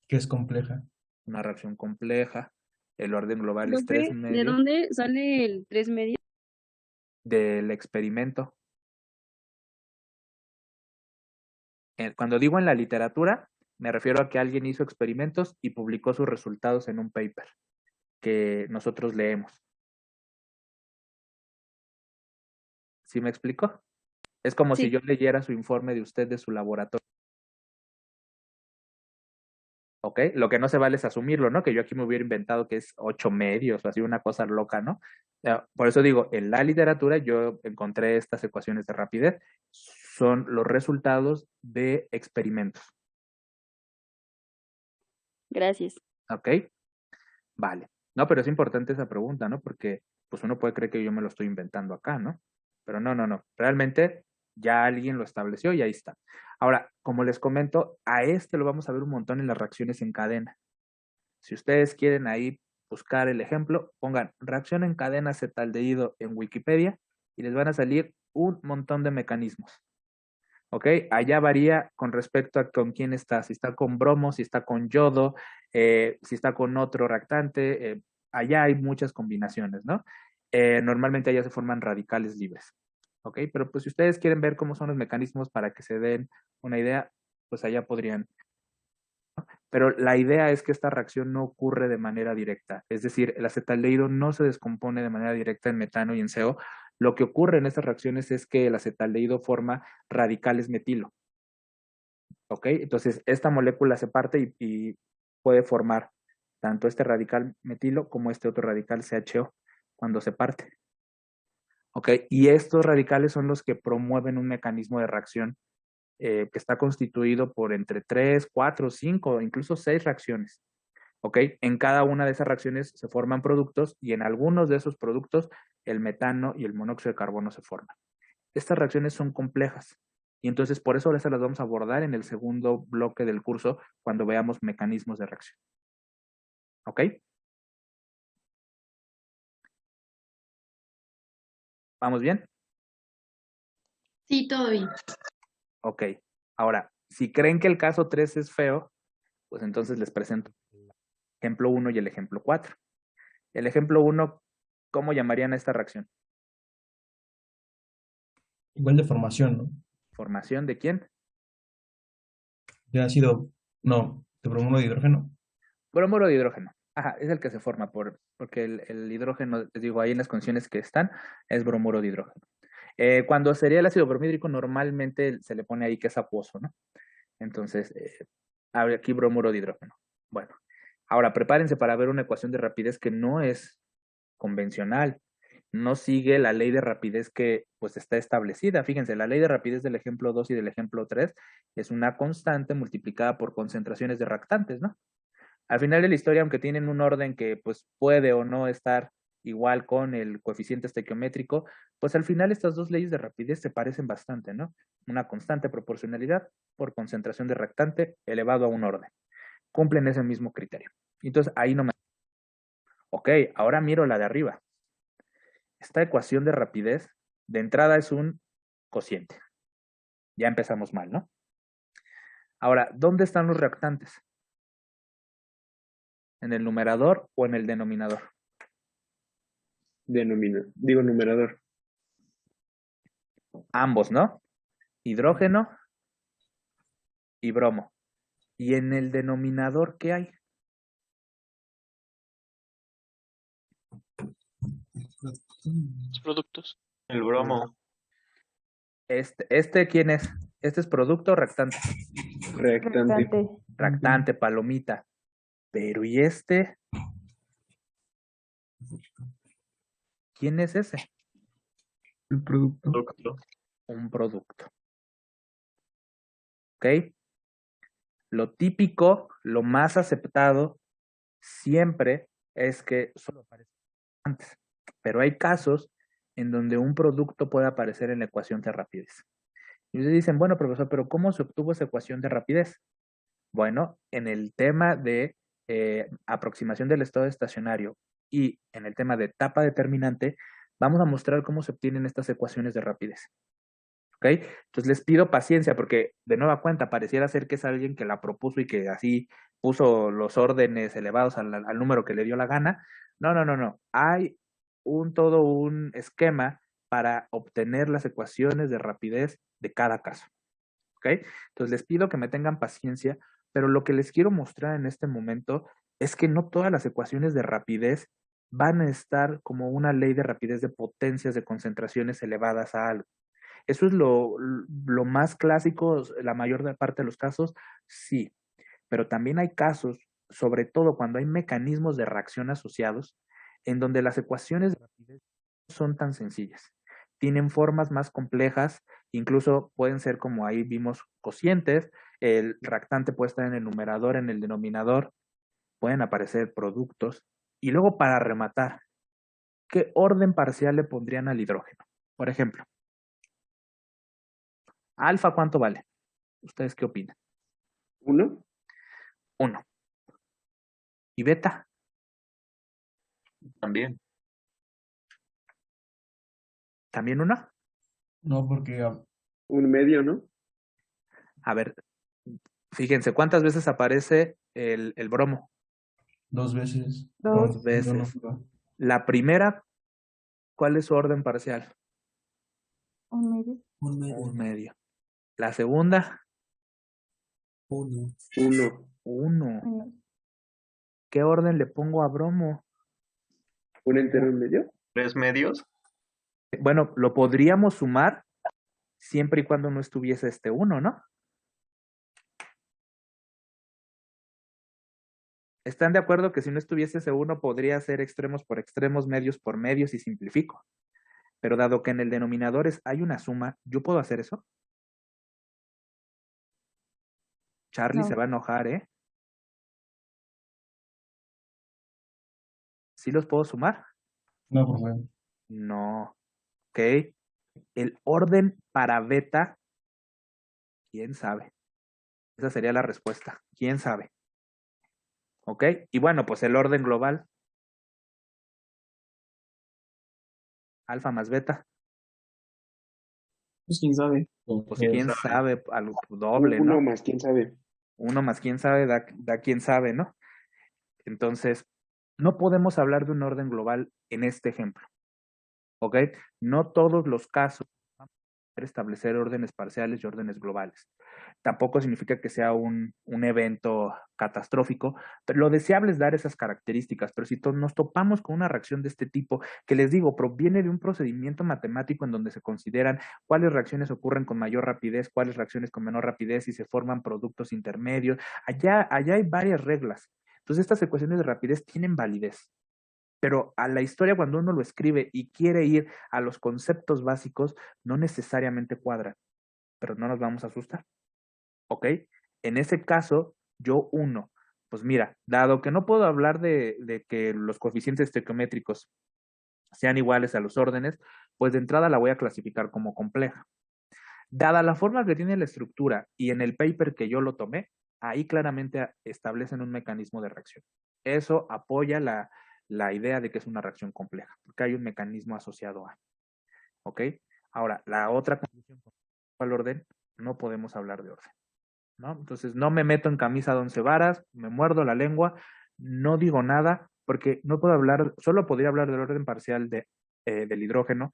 Que es compleja. Una reacción compleja. El orden global es Profe, 3 ¿de medios. dónde sale el 3 medios? del experimento. Cuando digo en la literatura, me refiero a que alguien hizo experimentos y publicó sus resultados en un paper que nosotros leemos. ¿Sí me explico? Es como si Sí. yo leyera su informe de usted de su laboratorio. ¿Ok? Lo que no se vale es asumirlo, ¿no? Que yo aquí me hubiera inventado que es 8 medios o así, una cosa loca, ¿no? Por eso digo, en la literatura yo encontré estas ecuaciones de rapidez. Son los resultados de experimentos. Gracias. ¿Ok? Vale. No, pero es importante esa pregunta, ¿no? Porque pues uno puede creer que yo me lo estoy inventando acá, ¿no? Pero no. Realmente ya alguien lo estableció y ahí está. Ahora, como les comento, a este lo vamos a ver un montón en las reacciones en cadena. Si ustedes quieren ahí buscar el ejemplo, pongan reacción en cadena acetaldehído en Wikipedia y les van a salir un montón de mecanismos. ¿Ok? Allá varía con respecto a con quién está, si está con bromo, si está con yodo, si está con otro reactante, allá hay muchas combinaciones, ¿no? Normalmente allá se forman radicales libres, ¿ok? Pero pues si ustedes quieren ver cómo son los mecanismos para que se den una idea, pues allá podrían. Pero la idea es que esta reacción no ocurre de manera directa, es decir, el acetaldehído no se descompone de manera directa en metano y en CO. Lo que ocurre en estas reacciones es que el acetaldehído forma radicales metilo. ¿Ok? Entonces, esta molécula se parte y puede formar tanto este radical metilo como este otro radical CHO cuando se parte. ¿Ok? Y estos radicales son los que promueven un mecanismo de reacción que está constituido por entre 3, 4, 5, incluso 6 reacciones. ¿Ok? En cada una de esas reacciones se forman productos y en algunos de esos productos el metano y el monóxido de carbono se forman. Estas reacciones son complejas y entonces por eso ahora se las vamos a abordar en el segundo bloque del curso cuando veamos mecanismos de reacción. ¿Ok? ¿Vamos bien? Sí, todo bien. Ok. Ahora, si creen que el caso 3 es feo, pues entonces les presento el ejemplo 1 y el ejemplo 4. El ejemplo 1, ¿cómo llamarían a esta reacción? Igual de formación, ¿no? ¿Formación de quién? De ácido, no, de bromuro de hidrógeno. Bromuro de hidrógeno. Ajá, es el que se forma porque el hidrógeno, les digo, ahí en las condiciones que están, es bromuro de hidrógeno. Cuando sería el ácido bromhídrico, normalmente se le pone ahí que es acuoso, ¿no? Entonces, abre aquí bromuro de hidrógeno. Bueno, ahora prepárense para ver una ecuación de rapidez que no es convencional. No sigue la ley de rapidez que pues está establecida. Fíjense, la ley de rapidez del ejemplo 2 y del ejemplo 3 es una constante multiplicada por concentraciones de reactantes, ¿no? Al final de la historia, aunque tienen un orden que pues puede o no estar igual con el coeficiente estequiométrico, pues al final estas dos leyes de rapidez se parecen bastante, ¿no? Una constante proporcionalidad por concentración de reactante elevado a un orden. Cumplen ese mismo criterio. Entonces ahí no me... Ok, ahora miro la de arriba. Esta ecuación de rapidez de entrada es un cociente. Ya empezamos mal, ¿no? Ahora, ¿dónde están los reactantes? ¿En el numerador o en el denominador? Numerador. Ambos, ¿no? Hidrógeno y bromo. ¿Y en el denominador qué hay? Los productos. El bromo. ¿Este quién es? ¿Este es producto o reactante? Reactante. Reactante, palomita. Pero ¿y este? ¿Quién es ese? El producto. Un producto. ¿Ok? Lo típico, lo más aceptado, siempre es que solo aparece antes. Pero hay casos en donde un producto puede aparecer en la ecuación de rapidez. Y ustedes dicen, bueno, profesor, pero ¿cómo se obtuvo esa ecuación de rapidez? Bueno, en el tema de aproximación del estado estacionario y en el tema de etapa determinante, vamos a mostrar cómo se obtienen estas ecuaciones de rapidez. ¿Ok? Entonces les pido paciencia porque de nueva cuenta pareciera ser que es alguien que la propuso y que así puso los órdenes elevados al número que le dio la gana. No. Hay todo un esquema para obtener las ecuaciones de rapidez de cada caso. ¿Ok? Entonces les pido que me tengan paciencia, pero lo que les quiero mostrar en este momento es que no todas las ecuaciones de rapidez van a estar como una ley de rapidez de potencias de concentraciones elevadas a algo. Eso es lo más clásico, la mayor parte de los casos, sí, pero también hay casos, sobre todo cuando hay mecanismos de reacción asociados, en donde las ecuaciones de rapidez no son tan sencillas. Tienen formas más complejas, incluso pueden ser como ahí vimos cocientes, el reactante puede estar en el numerador, en el denominador, pueden aparecer productos. Y luego para rematar, ¿qué orden parcial le pondrían al hidrógeno? Por ejemplo, alfa, ¿cuánto vale? ¿Ustedes qué opinan? 1. 1. ¿Y beta? También. ¿También 1? No, porque 1/2, ¿no? A ver, fíjense, ¿cuántas veces aparece el bromo? 2 veces. 2 veces. La primera, ¿cuál es su orden parcial? 1/2. 1/2. La segunda, 1. 1. ¿Qué orden le pongo a bromo? 1/2. 3/2. Bueno, lo podríamos sumar siempre y cuando no estuviese este 1, ¿no? ¿Están de acuerdo que si no estuviese ese 1 podría ser extremos por extremos, medios por medios y simplifico? Pero dado que en el denominador hay una suma, ¿yo puedo hacer eso? Charlie se va a enojar, ¿eh? ¿Sí los puedo sumar? No, por favor. No. Ok. El orden para beta, ¿quién sabe? Esa sería la respuesta. ¿Quién sabe? ¿Ok? Y bueno, pues el orden global. Alfa más beta. Pues quién sabe. Pues quién sabe, algo doble, 1 ¿no? más quién sabe. 1 más quién sabe da quién sabe, ¿no? Entonces, no podemos hablar de un orden global en este ejemplo. ¿Ok? No todos los casos van a poder establecer órdenes parciales y órdenes globales. Tampoco significa que sea un evento catastrófico, pero lo deseable es dar esas características. Pero si nos topamos con una reacción de este tipo, que les digo, proviene de un procedimiento matemático en donde se consideran cuáles reacciones ocurren con mayor rapidez, cuáles reacciones con menor rapidez y se forman productos intermedios. Allá hay varias reglas. Entonces, estas ecuaciones de rapidez tienen validez. Pero a la historia, cuando uno lo escribe y quiere ir a los conceptos básicos, no necesariamente cuadran. Pero no nos vamos a asustar. ¿Ok? En ese caso, yo pues mira, dado que no puedo hablar de que los coeficientes estequiométricos sean iguales a los órdenes, pues de entrada la voy a clasificar como compleja. Dada la forma que tiene la estructura y en el paper que yo lo tomé, ahí claramente establecen un mecanismo de reacción. Eso apoya la idea de que es una reacción compleja, porque hay un mecanismo asociado a. ¿Ok? Ahora, la otra conclusión, ¿cuál orden? No podemos hablar de orden, ¿no? Entonces, no me meto en camisa de 11 varas, me muerdo la lengua, no digo nada, porque no puedo hablar, solo podría hablar del orden parcial del hidrógeno,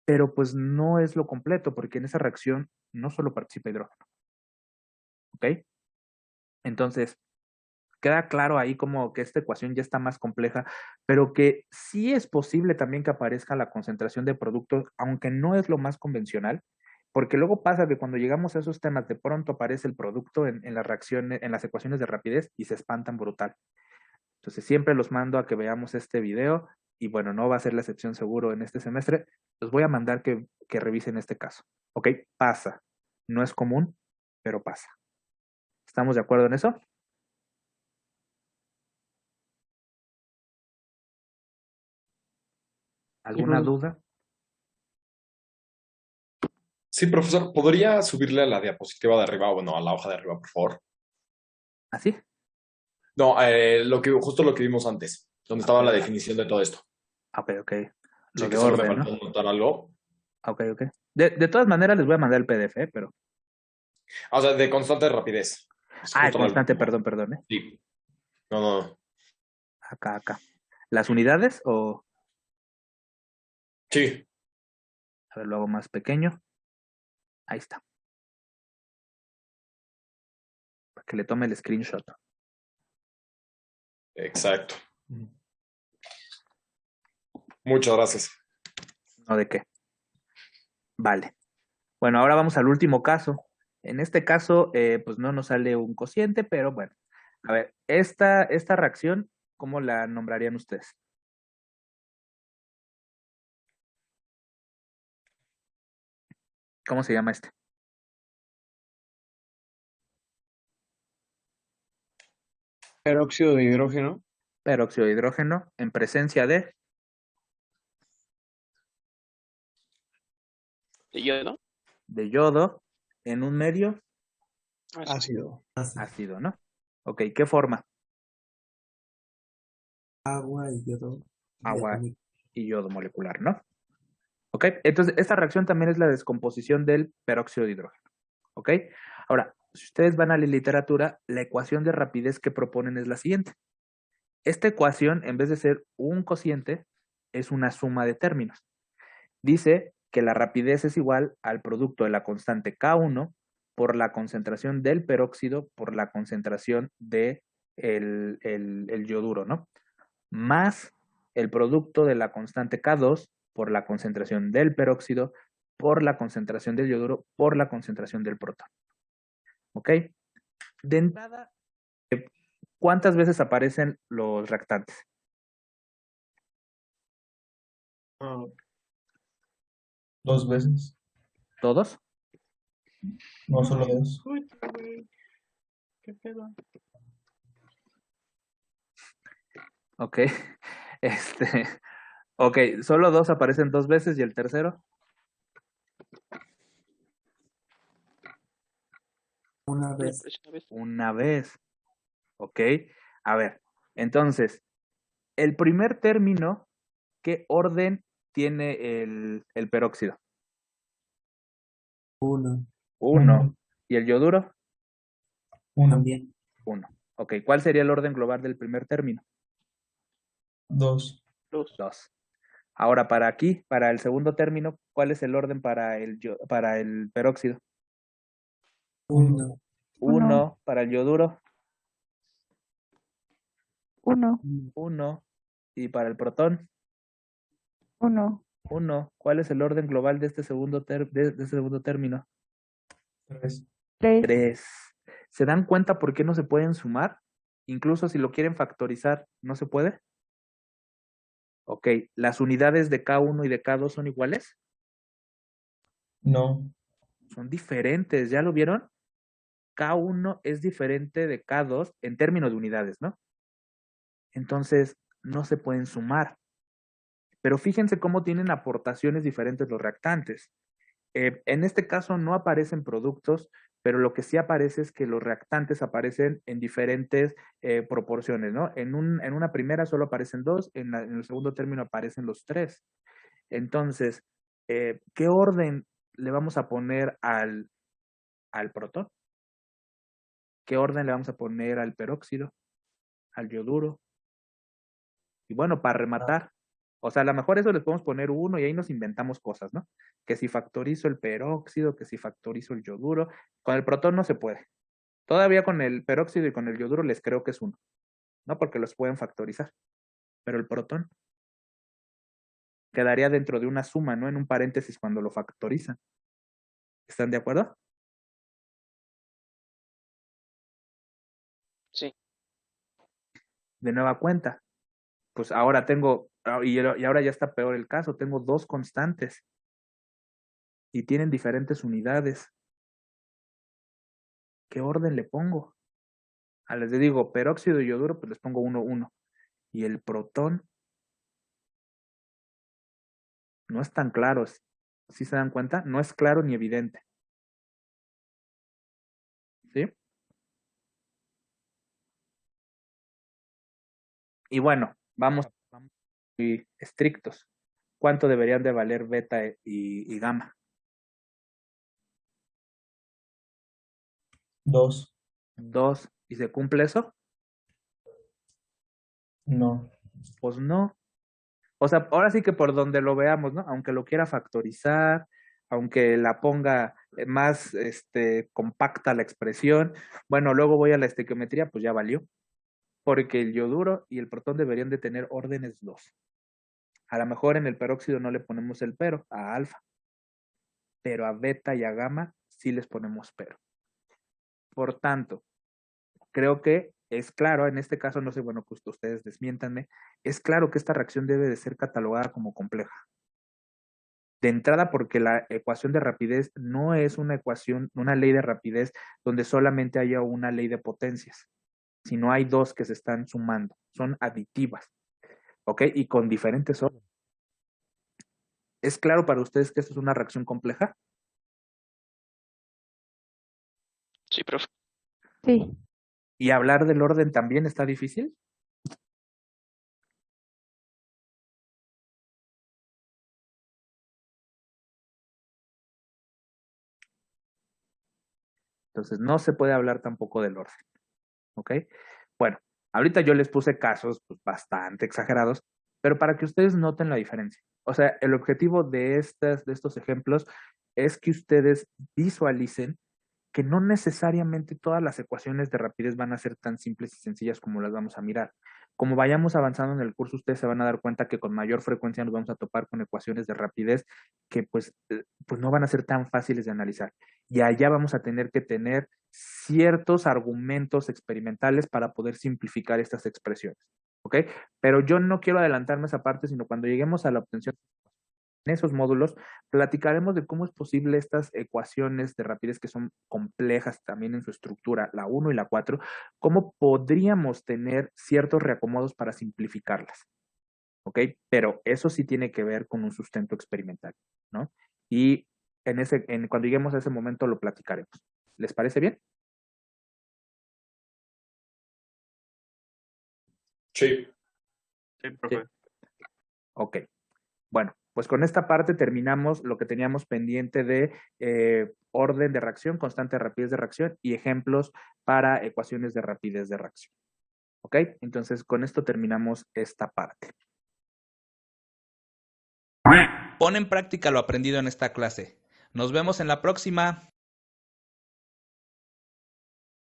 pero pues no es lo completo, porque en esa reacción no solo participa hidrógeno. ¿Ok? Entonces, queda claro ahí como que esta ecuación ya está más compleja, pero que sí es posible también que aparezca la concentración de productos, aunque no es lo más convencional, porque luego pasa que cuando llegamos a esos temas, de pronto aparece el producto en las reacciones, en las ecuaciones de rapidez y se espantan brutal. Entonces siempre los mando a que veamos este video y bueno, no va a ser la excepción seguro en este semestre. Los voy a mandar que revisen este caso. ¿Ok? Pasa. No es común, pero pasa. ¿Estamos de acuerdo en eso? ¿Alguna duda? Sí, profesor, ¿podría subirle a la diapositiva de arriba, bueno, a la hoja de arriba, por favor? ¿Así? No, justo lo que vimos antes, donde estaba la definición de todo esto. Ok. Sí, Lo que de solo me orden, faltó ¿no? notar algo. Ok. De todas maneras les voy a mandar el PDF, pero... O sea, de constante rapidez. Constante, perdón, ¿eh? Sí. No. Acá. ¿Las unidades o...? Sí. A ver, lo hago más pequeño. Ahí está. Para que le tome el screenshot. Exacto. Muchas gracias. No de qué. Vale. Bueno, ahora vamos al último caso. En este caso, pues no nos sale un cociente, pero bueno. A ver, esta reacción, ¿cómo la nombrarían ustedes? ¿Cómo se llama este? Peróxido de hidrógeno. Peróxido de hidrógeno en presencia de ¿De yodo? de yodo en un medio Ácido. ácido, ¿no? Ok, ¿qué forma? Agua y yodo. Agua y yodo molecular, ¿no? Ok, entonces esta reacción también es la descomposición del peróxido de hidrógeno. Ok, ahora, si ustedes van a la literatura, la ecuación de rapidez que proponen es la siguiente. Esta ecuación, en vez de ser un cociente, es una suma de términos. Dice que la rapidez es igual al producto de la constante K1 por la concentración del peróxido por la concentración de el yoduro, ¿no? Más el producto de la constante K2 por la concentración del peróxido por la concentración del yoduro por la concentración del protón. ¿Ok? De entrada, ¿cuántas veces aparecen los reactantes? Dos veces. ¿Todos? No solo dos. ¿Qué pedo? Ok. Ok, solo dos aparecen dos veces y el tercero. Una vez. Una vez. Ok. A ver, entonces, el primer término, ¿qué orden tiene el peróxido? Uno. Uno. ¿Y el yoduro? Uno. También. Uno. Ok, ¿cuál sería el orden global del primer término? Dos. Dos. Ahora, para aquí, para el segundo término, ¿cuál es el orden para el peróxido? Uno. Uno. Para el yoduro. Uno. Uno. Y para el protón. Uno. Uno. ¿Cuál es el orden global de este segundo, de este segundo término? Tres. Tres. ¿Se dan cuenta por qué no se pueden sumar? Incluso si lo quieren factorizar, ¿no se puede? Ok, ¿las unidades de K1 y de K2 son iguales? No. Son diferentes, ¿ya lo vieron? K1 es diferente de K2 en términos de unidades, ¿no? Entonces, no se pueden sumar. Pero fíjense cómo tienen aportaciones diferentes los reactantes. En este caso no aparecen productos, pero lo que sí aparece es que los reactantes aparecen en diferentes proporciones, ¿no? En una primera solo aparecen dos, en el segundo término aparecen los tres. Entonces, ¿qué orden le vamos a poner al protón? ¿Qué orden le vamos a poner al peróxido? ¿Al yoduro? Y bueno, para rematar, o sea, a lo mejor eso les podemos poner uno y ahí nos inventamos cosas, ¿no? Que si factorizo el peróxido, que si factorizo el yoduro. Con el protón no se puede. Todavía con el peróxido y con el yoduro les creo que es uno, ¿no? Porque los pueden factorizar. Pero el protón quedaría dentro de una suma, ¿no? En un paréntesis cuando lo factorizan. ¿Están de acuerdo? Sí. De nueva cuenta. Pues ahora tengo, y ahora ya está peor el caso, tengo dos constantes y tienen diferentes unidades. ¿Qué orden le pongo? Les digo, peróxido y yoduro, pues les pongo 1, 1. Y el protón no es tan claro. ¿Sí se dan cuenta? No es claro ni evidente. ¿Sí? Y bueno, vamos muy estrictos. ¿Cuánto deberían de valer beta y gamma? Dos. 2. ¿Y se cumple eso? No. Pues no. O sea, ahora sí que por donde lo veamos, ¿no? Aunque lo quiera factorizar, aunque la ponga más compacta la expresión, bueno, luego voy a la estequiometría, pues ya valió, porque el yoduro y el protón deberían de tener órdenes 2. A lo mejor en el peróxido no le ponemos el pero a alfa, pero a beta y a gamma sí les ponemos pero. Por tanto, creo que es claro, en este caso, no sé, bueno, pues ustedes desmiéntanme, es claro que esta reacción debe de ser catalogada como compleja. De entrada, porque la ecuación de rapidez no es una ecuación, una ley de rapidez donde solamente haya una ley de potencias, sino hay dos que se están sumando, son aditivas, ¿ok? Y con diferentes órdenes. ¿Es claro para ustedes que esto es una reacción compleja? Sí, profe. Sí. ¿Y hablar del orden también está difícil? Entonces, no se puede hablar tampoco del orden, ¿ok? Bueno, ahorita yo les puse casos pues, bastante exagerados, pero para que ustedes noten la diferencia. O sea, el objetivo de estos ejemplos es que ustedes visualicen que no necesariamente todas las ecuaciones de rapidez van a ser tan simples y sencillas como las vamos a mirar. Como vayamos avanzando en el curso, ustedes se van a dar cuenta que con mayor frecuencia nos vamos a topar con ecuaciones de rapidez que pues no van a ser tan fáciles de analizar. Y allá vamos a tener que tener ciertos argumentos experimentales para poder simplificar estas expresiones. ¿Ok? Pero yo no quiero adelantarme a esa parte, sino cuando lleguemos a la obtención en esos módulos, platicaremos de cómo es posible estas ecuaciones de rapidez que son complejas también en su estructura, la 1 y la 4, cómo podríamos tener ciertos reacomodos para simplificarlas. ¿Ok? Pero eso sí tiene que ver con un sustento experimental, ¿no? Y cuando lleguemos a ese momento lo platicaremos. ¿Les parece bien? Sí. Sí, profe. Ok. Bueno, pues con esta parte terminamos lo que teníamos pendiente de orden de reacción, constante de rapidez de reacción y ejemplos para ecuaciones de rapidez de reacción. ¿Ok? Entonces con esto terminamos esta parte. Pon en práctica lo aprendido en esta clase. Nos vemos en la próxima.